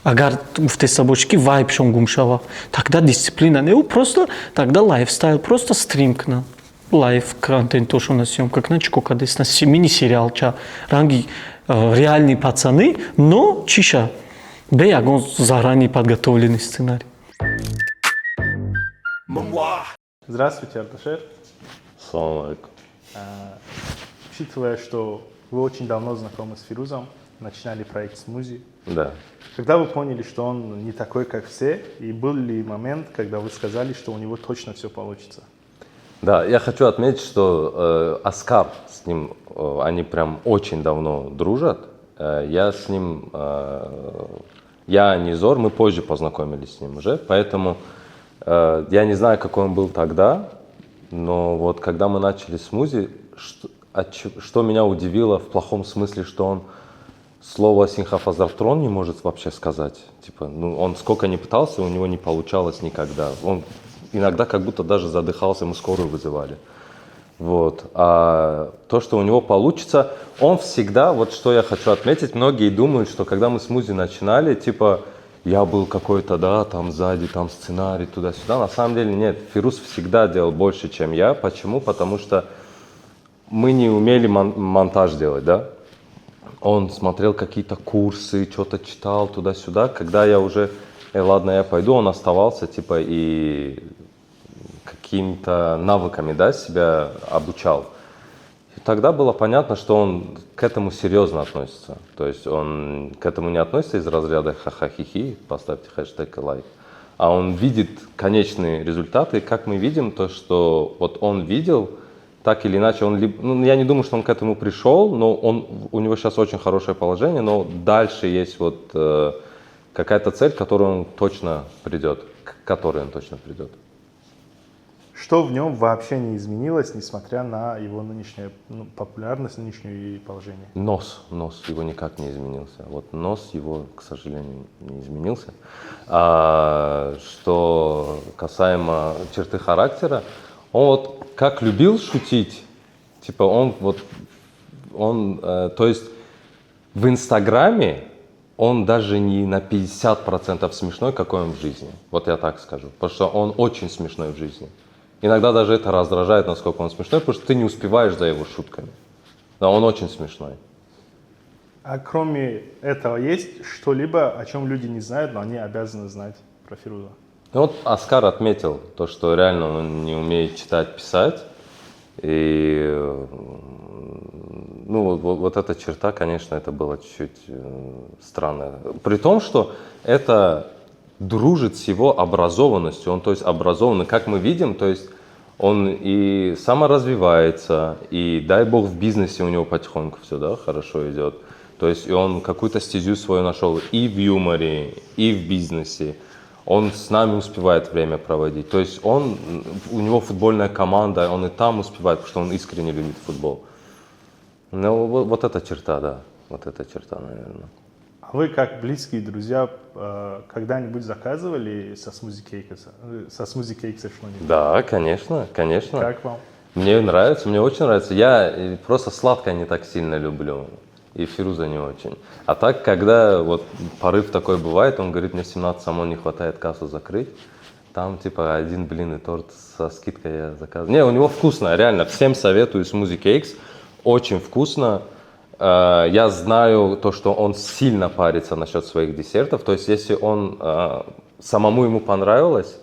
агар гуфтеса боши ки вайбшон гум шава, тогда дисциплина не, просто тогда лайфстайл, просто стрим кунанд, лайф контентошона съёмка кунанд, чико кадесна мини-сериалча, ранги реальные пацаны, но чиша бе ягон заранее подготовленный сценарий. Здравствуйте, Арташер. Салам алейкум. Учитывая, что вы очень давно знакомы с Фирузом, начинали проект «Смузи». Да. Когда вы поняли, что он не такой, как все, и был ли момент, когда вы сказали, что у него точно все получится? Да, я хочу отметить, что Оскар, с ним они прям очень давно дружат. Я с ним, я Низор, мы позже познакомились с ним уже, поэтому я не знаю, какой он был тогда, но вот когда мы начали «Смузи», что меня удивило в плохом смысле, что он слово «синхрофазотрон» не может вообще сказать. Типа, ну, он сколько ни пытался, у него не получалось никогда. Он иногда как будто даже задыхался, мы скорую вызывали. Вот. А то, что у него получится, он всегда, вот что я хочу отметить, многие думают, что когда мы «Смузи» начинали, типа, я был какой-то, да, там сзади, там сценарий, туда-сюда. На самом деле нет, Фируз всегда делал больше, чем я. Почему? Потому что мы не умели монтаж делать, да. Он смотрел какие-то курсы, что-то читал туда-сюда. Когда я уже, ладно, я пойду, он оставался, типа, и какими-то навыками, да, себя обучал. И тогда было понятно, что он к этому серьезно относится. То есть он к этому не относится из разряда ха-ха-хи-хи, поставьте хэштег и лайк. А он видит конечные результаты. И как мы видим, то, что вот он видел, так или иначе, он ну, я не думаю, что он к этому пришел, но у него сейчас очень хорошее положение, но дальше есть вот какая-то цель, к которой он точно придет. Что в нем вообще не изменилось, несмотря на его нынешнюю популярность, нынешнее положение? Нос его никак не изменился. Вот нос его, к сожалению, не изменился. Что касаемо черты характера, он вот как любил шутить, типа то есть в Инстаграме он даже не на 50% смешной, какой он в жизни. Вот я так скажу, потому что он очень смешной в жизни. Иногда даже это раздражает, насколько он смешной, потому что ты не успеваешь за его шутками. Да, он очень смешной. А кроме этого есть что-либо, о чем люди не знают, но они обязаны знать про Фируза? Ну вот Оскар отметил то, что реально он не умеет читать, писать. И ну, вот эта черта, конечно, это было чуть-чуть странно. При том, что это дружит с его образованностью. Он, то есть, образованный, как мы видим, то есть он и саморазвивается, и дай бог в бизнесе у него потихоньку все, да, хорошо идет. То есть и он какую-то стезю свою нашел и в юморе, и в бизнесе. Он с нами успевает время проводить. То есть у него футбольная команда, он и там успевает, потому что он искренне любит футбол. Ну, вот эта черта, да. Вот эта черта, наверное. А вы, как близкие друзья, когда-нибудь заказывали со Smoothie Cakes что-нибудь? Да, конечно, конечно. Как вам? Мне нравится, мне очень нравится. Я просто сладкое не так сильно люблю. И Фируза не очень. А так, когда вот порыв такой бывает, он говорит, мне 17 самон не хватает кассу закрыть. Там типа один блин и торт со скидкой я заказываю. Не, у него вкусно, реально. Всем советую Smoothie Cakes. Очень вкусно. Я знаю то, что он сильно парится насчет своих десертов. То есть, если самому ему понравилось,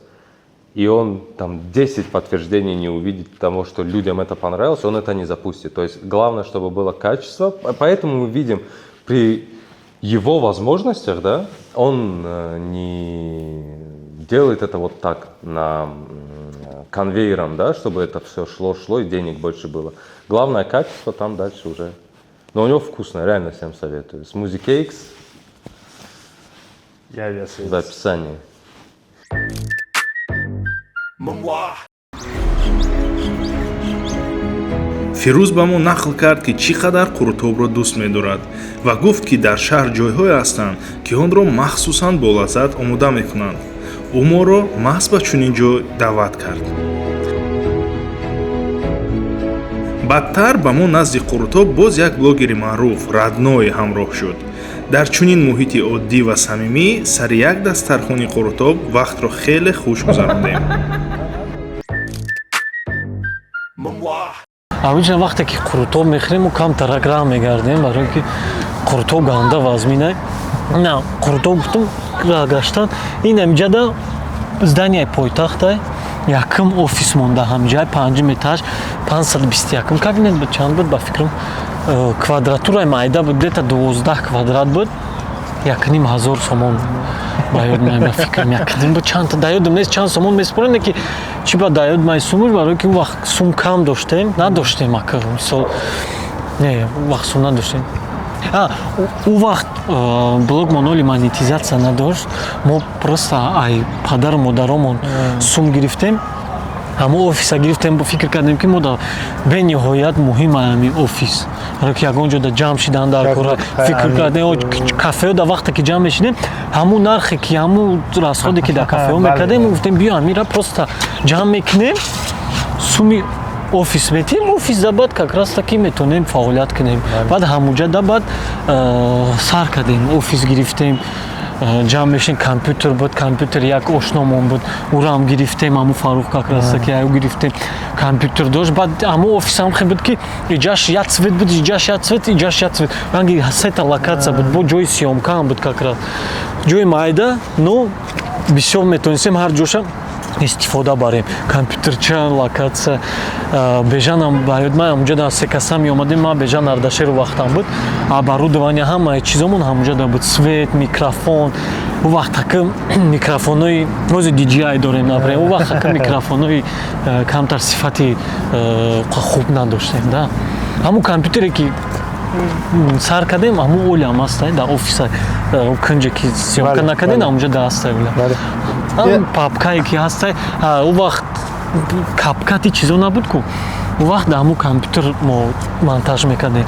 и он там 10 подтверждений не увидит того, что людям это понравилось, он это не запустит. То есть, главное, чтобы было качество. Поэтому мы видим, при его возможностях, да, он не делает это вот так, конвейером, да, чтобы это все шло и денег больше было. Главное качество, там дальше уже. Но у него вкусно, реально всем советую. Smoothie Cakes в описании. фирӯз ба мо нақл кард ки чӣ қадар қуртобро дӯст медорад ва гуфт ки дар шаҳр ҷойҳое ҳастанд ки онро махсусан бо лаззат омода мекунанд. ӯ моро маҳз ба чунин ҷой даъват кард. бадтар ба мо назди қуртоб боз як блогери маъруф радное ҳамроҳ шуд. дар чунин муҳити оддӣ ва самимӣ сари як дастархони қуртоб вақтро хеле хуш гузарондем. обычно вақте ки қуртоб мехӯрем камтар раҳ мегардем, барои ки қуртоб ганда вазминай. На қуртоб гуфтам раҳ гаштан ин амҷада зданияи пойтахтай якм офис монда ҳамҷай 5 этаж 521 кабинет буд, чанд буд ба фикрам квадратураи майда буд, где-то 12 квадрат буд, 1500 сомон ба ёд меояд, ба фикрам якдим буд, чанд да ёдам нест чанд сомон месупорем, ки чӣ ба да ёд май сумуш, барои ки вақт сум кам доштем, надоштем ака мисол не вақт сум надоштем. У вақт блог моноли монетизация надошт, мо просто ай падару модаромон сум гирифтем, ҳамо офиса гирифтем, фикр кардем ки мо да бениҳоят муҳим ами офис, ки ягон ҷода ҷамъ шидан дар кора, фикр кардем кафео да вақте ки ҷамъ мешидем, ҳамун нархе ки ҳамун расходе ки дар кафео мекардем, гуфтем биё амира просто ҷамъ мекунем, суми офис метим, офис да баъд как раз таки метонем фаъолият кунем. Баъд ҳамуҷа да баъд сар кардем, офис гирифтем, ҷамъ мешин, компютер буд, компютер як ошномон буд, ӯрам гирифтем, ҳаму Фарух как раз таки аю гирифтем, компютер дошт. Баъд ҳаму офисам хел буд ки иҷаш як цвет буд, иҷаш як цвет, иҷаш як цвет. Ранги сета локация буд, бо ҷои сиёмкаам буд как раз. ҷои майда, но бисёр метонистем ҳар ҷоша истифода барем. Компьютерча, локация, бежанам ба ёд май ҳамуҷа дар секаса меомадем, ма бежан Ардашеру вақтам буд, оборудование ҳамаи чизомон ҳамуҷа да буд, свет, микрофон. У вақт таки микрофонои ҳозир DJI дорем, например, у вақт таки микрофонои камтар сифати хуб надоштем, да. ҳамун компютере ки сар кардем, ҳамун олиам ҳастай дар офиса кунҷе ки сиёмка накардем, ҳамуҷа да ҳастай олиам. Папкае ки ҳастай, у вақт капкати чизо набуд ку, у вақт дар ҳамун компютер мо монтаж мекардем.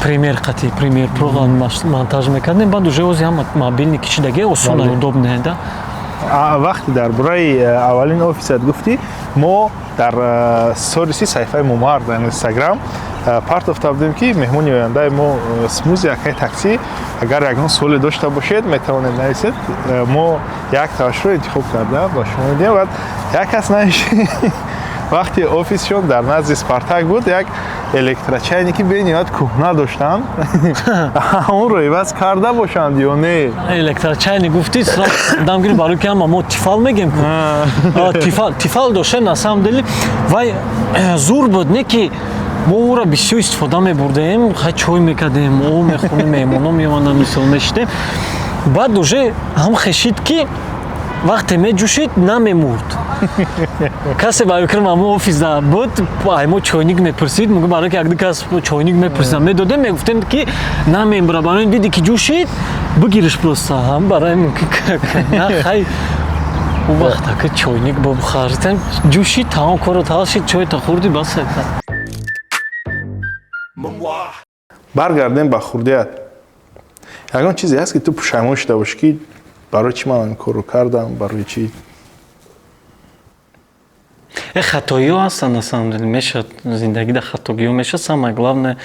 Премьер қати, премьер про монтаж мекардем, баъд уже ҳозир ҳама мобилники чидаги осона удобне, да. вақти дар бораи аввалин офисат гуфтӣ, мо дар сториси саҳифаи Мумар дар Инстаграм партофта будем ки меҳмони ояндаи мо Smoothie Акай такси агар ягон суоле дошта бошед метавонед нависед. Мо як тавашшуро интихоб карда ба шумо дидем. Баъд як кас навишид вақти офисшон дар назди Спартак буд, як электрочайники бениҳоят кӯҳна доштанд. Онро иваз карда бошанд ё не? Электрочайник гуфти дам гирифт, барои ки ҳама мо тифал мегем ку. Тифал доштем на самом деле, вай зур буд, не ки мо ӯро бисёр истифода мебурдем, хай чой мекардем, об мехӯрдем, меҳмонон меомаданд, мисол мешидем. Баъд уже ҳам хешид ки вақте меҷӯшид намемурд. касе ба фикрам амо офиса буд аймо чойник мепурсид мугу барои ки як кас чойник мепурсидам медодем мегуфтем ки намембара барои види ки ҷӯшид бигириш просто ҳам барои на хай он вақт ака чойник бохаритем ҷӯшид тамом коро тамом шид чойта хӯрди бас баргардем ба хурдият. Ягон чизе ҳаст ки ту пушаймон шуда бошӣ ки барои чӣ ман ин корро кардам, барои чӣ? хатоиҳо ҳастанд на самом деле мешавад зиндагида хатогиҳо мешавад. Самое главное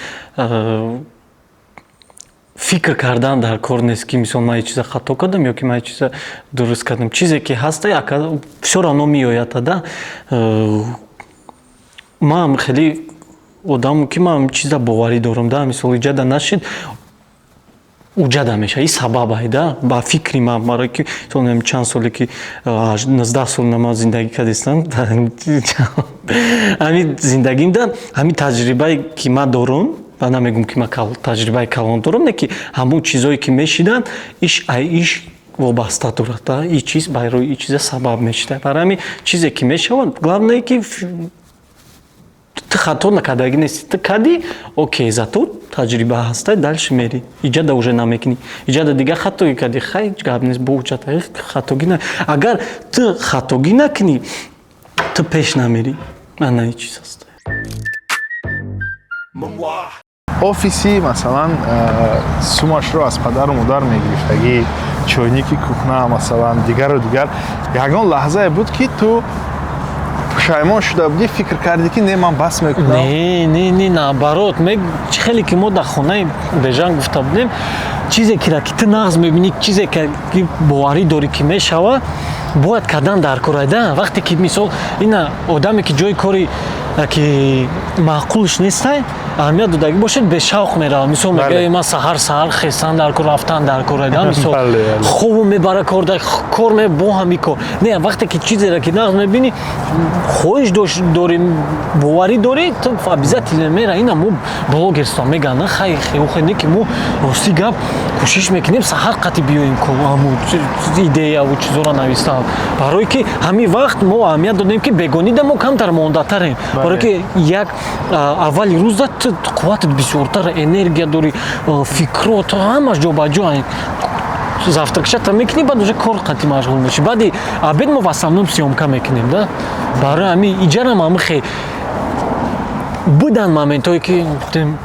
фикр кардан дар кор нест ки мисол ман чиза хато кардам ё ки ман чиза дуруст кардам. Чизе ки ҳаста всё равно меояд да. Ман хеле одаму ки ман чиза боварӣ дорам да мисол иҷада нашид уҷада меша и сабабай да ба фикри ман барои ки чанд соле ки 19 сол ман зиндагӣ кардистам ҳамин зиндагим да ҳамин таҷрибае ки ман дорам ва намегум ки ман таҷрибаи калон дорам не ки ҳамун чизое ки мешиданд иш вобаста дорад да и чиз барои и чиза сабаб мешида. Барои ҳамин чизе ки мешавад главное ки ты хато накардаги нести, ты кади, окей, зато таҷриба ҳастай дальше мери. Иҷада уже намекунӣ. Иҷада дига хатоги кади, хай гап нест бо уҷада хатоги на. Агар ты хатоги накунӣ, ты пеш намери. Ана ин чиз аст. офиси масалан сумашро аз падару модар мегирифтагӣ, чойники кухна масалан дигару дигар, ягон лаҳзае буд ки ту пушаймон шуда будӣ, фикр кардӣ ки не ман бас мекунам? Не, наоборот, хеле ки мо дар хонаи бежан гуфта будем, чизе ки ты нағз мебинӣ, чизе ки боварӣ дорӣ ки мешава, бояд кардан дар кор да. Вақте ки мисол ина одаме ки ҷои кори ки маъқулш нестай, аҳамият додагӣ бошад бешавқ меравад. Мисол мегӯяд ман саҳар хесан дар кор, рафтан дар кор да, мисол хубу мебара кор бо ҳами кор. Не, вақте ки чизеро ки нағз мебинӣ, хоҳиш дорӣ, боварӣ дорӣ, ту обязательно мера. Ина мо блогерство мегӯянд, на хай хелухе не ки мо рости гап кӯшиш мекунем саҳар қати биёем идеяву чизоро навистам. Барои ки ҳамин вақт мо аҳамият додем ки бегонида мо камтар мондатарем. Барои ки як аввали рӯзда қувватат бисёртар, энергия дорӣ, фикрот, ҳамаш ҷобаҷо. Завтракшата мекунӣ, баъд уже кор қати машғул мешӣ. Баъди обед мо в основном съёмка мекунем да. Барои ҳамин иҷарам ҳамихе буданд моментое ки гуфтем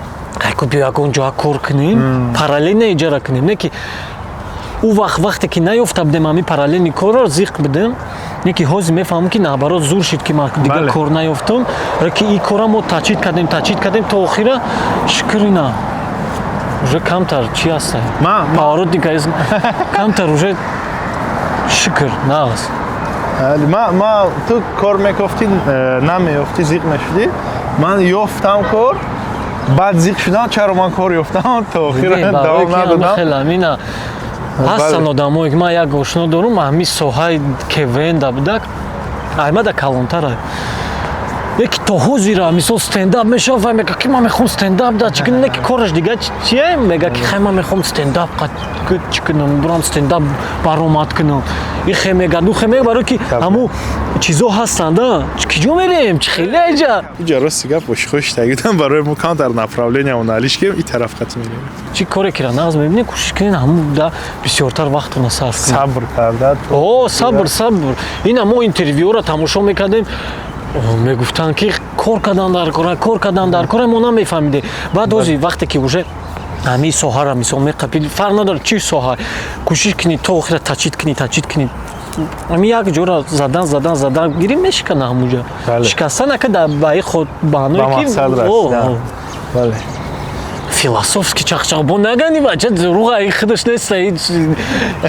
айко биё ягон ҷоя кор кунем, параллелно иҷара кунем, не ки у вақте ки наёфта будем ҳамин параллелни корро зиқ будем, не ки ҳозир мефаҳмам ки наоборот зур шид ки ман дига кор наёфтам, ки ин корро мо таҷдид кардем то охира шукр ина уже камтар чи аст паворот камтар уже шукр нағз. Ма ту кор мекофтӣ, намеёфтӣ, зиқ мешудӣ. Ман ёфтам кор, баъд зиқ шудам, чаро ман кор ёфтам, то охира давом надодам. ҳастанд одамое ки ман як ошно дорум ҳамин соҳаи КВН да будак, аймада калонтара. Яки то ҳозира мисол стендап мешава, мега ки ман мехоҳам стендап да, чӣ не ки кораш дига чие, мега ки хай ман мехоҳам стендап чӣ кунам, бурам стендап баромад кунам. Ихе мега, духе мега, барои ки ҳамун чизо ҳастанд да. Киҷо мерем, чӣ хеле аҷаб. Иҷа рости гап боши хӯш тагидам барои мо камтар направлениямон алиш кем и тараф қат мерем. Чӣ коре ки нағз мебинӣ, кӯшиш кунед ҳамун да бисёртар вақтона сарф кунед. Сабр карда. Сабр. Ина мо интервюро тамошо мекардем, мегуфтанд ки кор кардан дар кор, мо намефаҳмидем. Баъд ҳозир вақте ки уже ҳамин соҳаро мисол меқапид, фарқ надорад чӣ соҳа, кӯшиш кунед то охира таҷдид кунед. ҳамин як ҷора задан гирӣ мешикана ҳамунҷа. Шикаста накарда ба ин ход баҳаное ки философски чақчақ бо нагани бача руға ин худаш неста,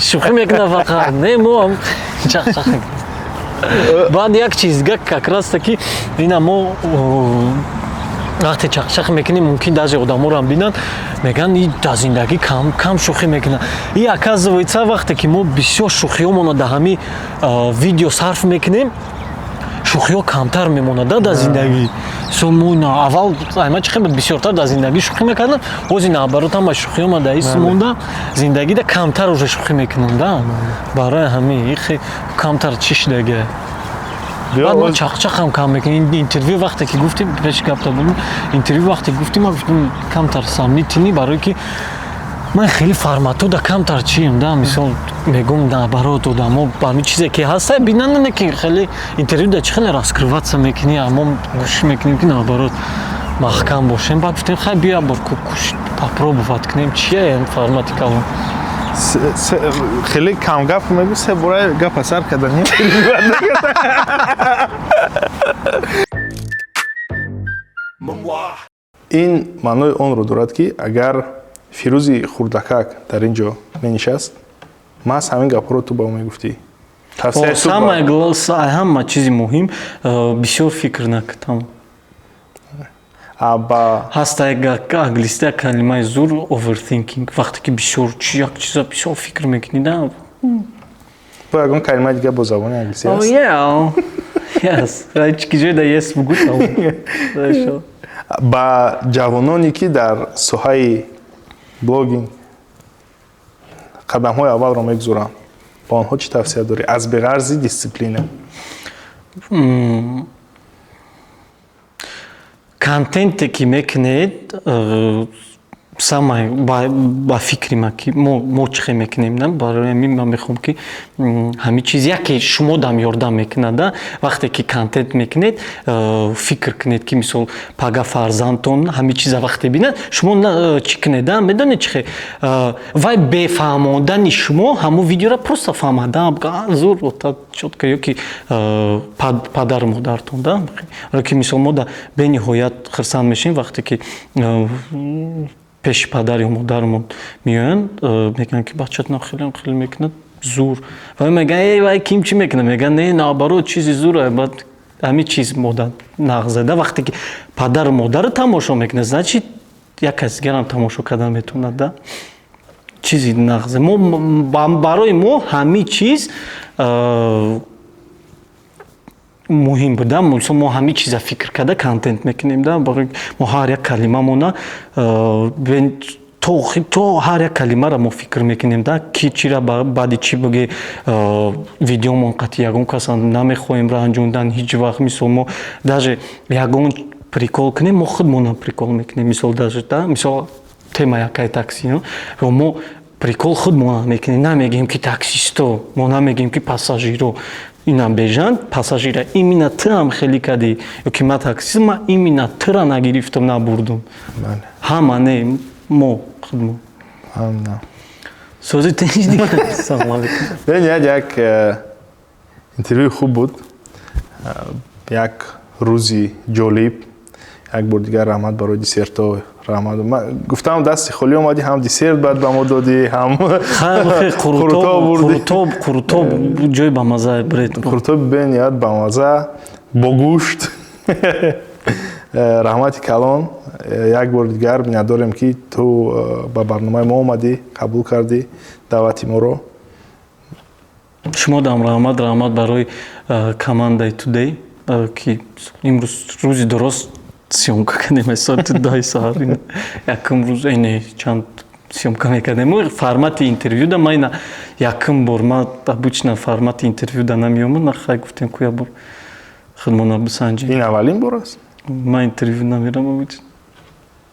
шӯхӣ мекуна фақат. Не, мо чақчақ. Баъд як чизга как раз таки ина мо вақте чақчақ мекунем, мумкин даже одаморо ҳам бинанд, меган ин дар зиндагӣ кам шӯхӣ мекунад. И оказывается вақте ки мо бисёр шӯхиҳомона дар ҳамин видео сарф мекунем, шӯхиҳо камтар мемонад дар зиндагӣ. Мо аввал айман чихе бисёртар дар зиндагӣ шӯхӣ мекардам, ҳозир наоборот ҳама шӯхиҳома дар ис монда, зиндагида камтар уже шӯхӣ мекунам да. Барои ҳамин ихе камтар чӣ шудагия. بعد ما چاق کم میکنیم اینترویو وقتی که گفتیم پیش گفته بودم اینترویو وقتی گفتیم ما گفتیم کمتر سامنیتینی برای که من خیلی فرماتو دا کمتر چیم دا مثال میگم دا برات و دا ما با همین چیزی که هست بینن نه که خیلی اینترویو دا چه خیلی راسکروات میکنی اما گوش میکنیم که نبرات محکم باشیم بعد گفتیم خیلی بیا بر کوش попробовать کنیم چیه این فرماتی کلام خیلی کم گپ میگم سه برای گپ اثر کردن این معنای اون رو دارد که اگر فیروزی خردکک در اینجا نشست ما از همین گپ رو تو با ما گفتی همه چیزی مهم بسیار فکر نکردم هست یک انگلیسی کلمه زور overthinking وقتی که بسیار یک چیز بسیار فکر میکنی نه با اون کلمه دیگه با زبان انگلیسی هست yes هیچ کی جای دیگه بگویم با جوانانی که در ساحه بلاگینگ قدم های اول رو میگذارن با آنها چی توصیه داری از به غرض دیسیپلینه контенте ки мекунед самай ба фикри ма ки мо чӣ мекунем барои ҳамин ман мехоҳам ки ҳамин чиз яке шумо дам ёрдам мекунад вақте ки контент мекунед фикр кунед ки мисол пага фарзандтон ҳамин чиза вақте бинад шумо чӣ кунед медонед чӣ вай бефаҳмондани шумо ҳамон видеоро просто фаҳмада зур чотка ёки падару модартон ки мисол мо да бениҳоят хирсанд мешавем вақте ки пеши падару модармон меоянд мегӯянд ки бачатон хеле мекунад зур ва мегӯянд вай ким чӣ мекунад мегӯянд не наоборот чизи зуре баъд ҳамин чиз модар нағзада вақте ки падару модарро тамошо мекунад значит як каси дигарам тамошо кардан метавонад да чизи нағзе барои мо ҳамин чиз муҳим буда мо ҳамин чиза фикр карда контент мекунем да мо ҳар як калимамона то ҳар як калимаро мо фикр мекунем да ки чира баъди чӣ буге видеомон қати ягон каса намехоҳем ранҷондан ҳеҷ вақт мисол мо даже ягон прикол кунем мо худмонам прикол мекунем мисол даже да мисол тема якай такси мо прикол худмонам мекунем намегӯем ки таксисто мо намегӯем ки пассажиро инам бежанд пассажира именно тыам хеле кади ёки ма таксист ма именно тыра нагирифтам набурдум ҳама не мо худмо сози як интервью хуб буд як рӯзи ҷолиб як бор дигар раҳмат барои десерто раҳмат гуфтам дасти холӣ омадӣ ҳам десерт баъд ба мо додӣ ҳам қурутоб ҷой ба маза бред қурутоб бениҳоят ба маза бо гӯшт раҳмати калон як бор дигар миннатдорем ки ту ба барномаи мо омадӣ қабул кардӣ даъвати моро шумо дам раҳмат барои командаи Today ки имрӯз рӯзи дурост сёмка кардем соати 10 саҳар якум рӯз чанд сёмка мекардем формати интервью да ман якум бор ман обычно формати интервью да намеомад нахай гуфтем ку як бор худмона бисанҷем ин аввалин бор аст ман интервью намерам обычно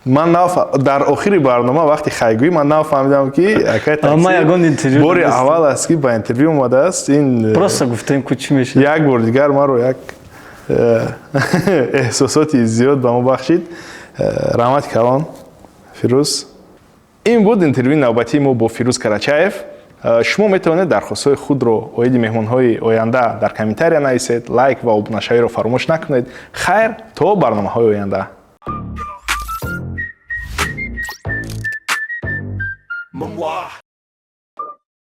ман дар охири барнома вақти хайгӯӣ ман нафаҳмидам ки бори аввал аст ки ба интервью омадааст ин просто гуфтем ку чӣ мешавад як бор дигар маро як эҳсосоти зиёд ба мо бахшид раҳмати калон фирӯз ин буд интервюи навбатии мо бо фирӯз карачаев шумо метавонед дархостҳои худро оиди меҳмонҳои оянда дар комментария нависед лайк ва обунашавиро фаромӯш накунед хайр то барномаҳои оянда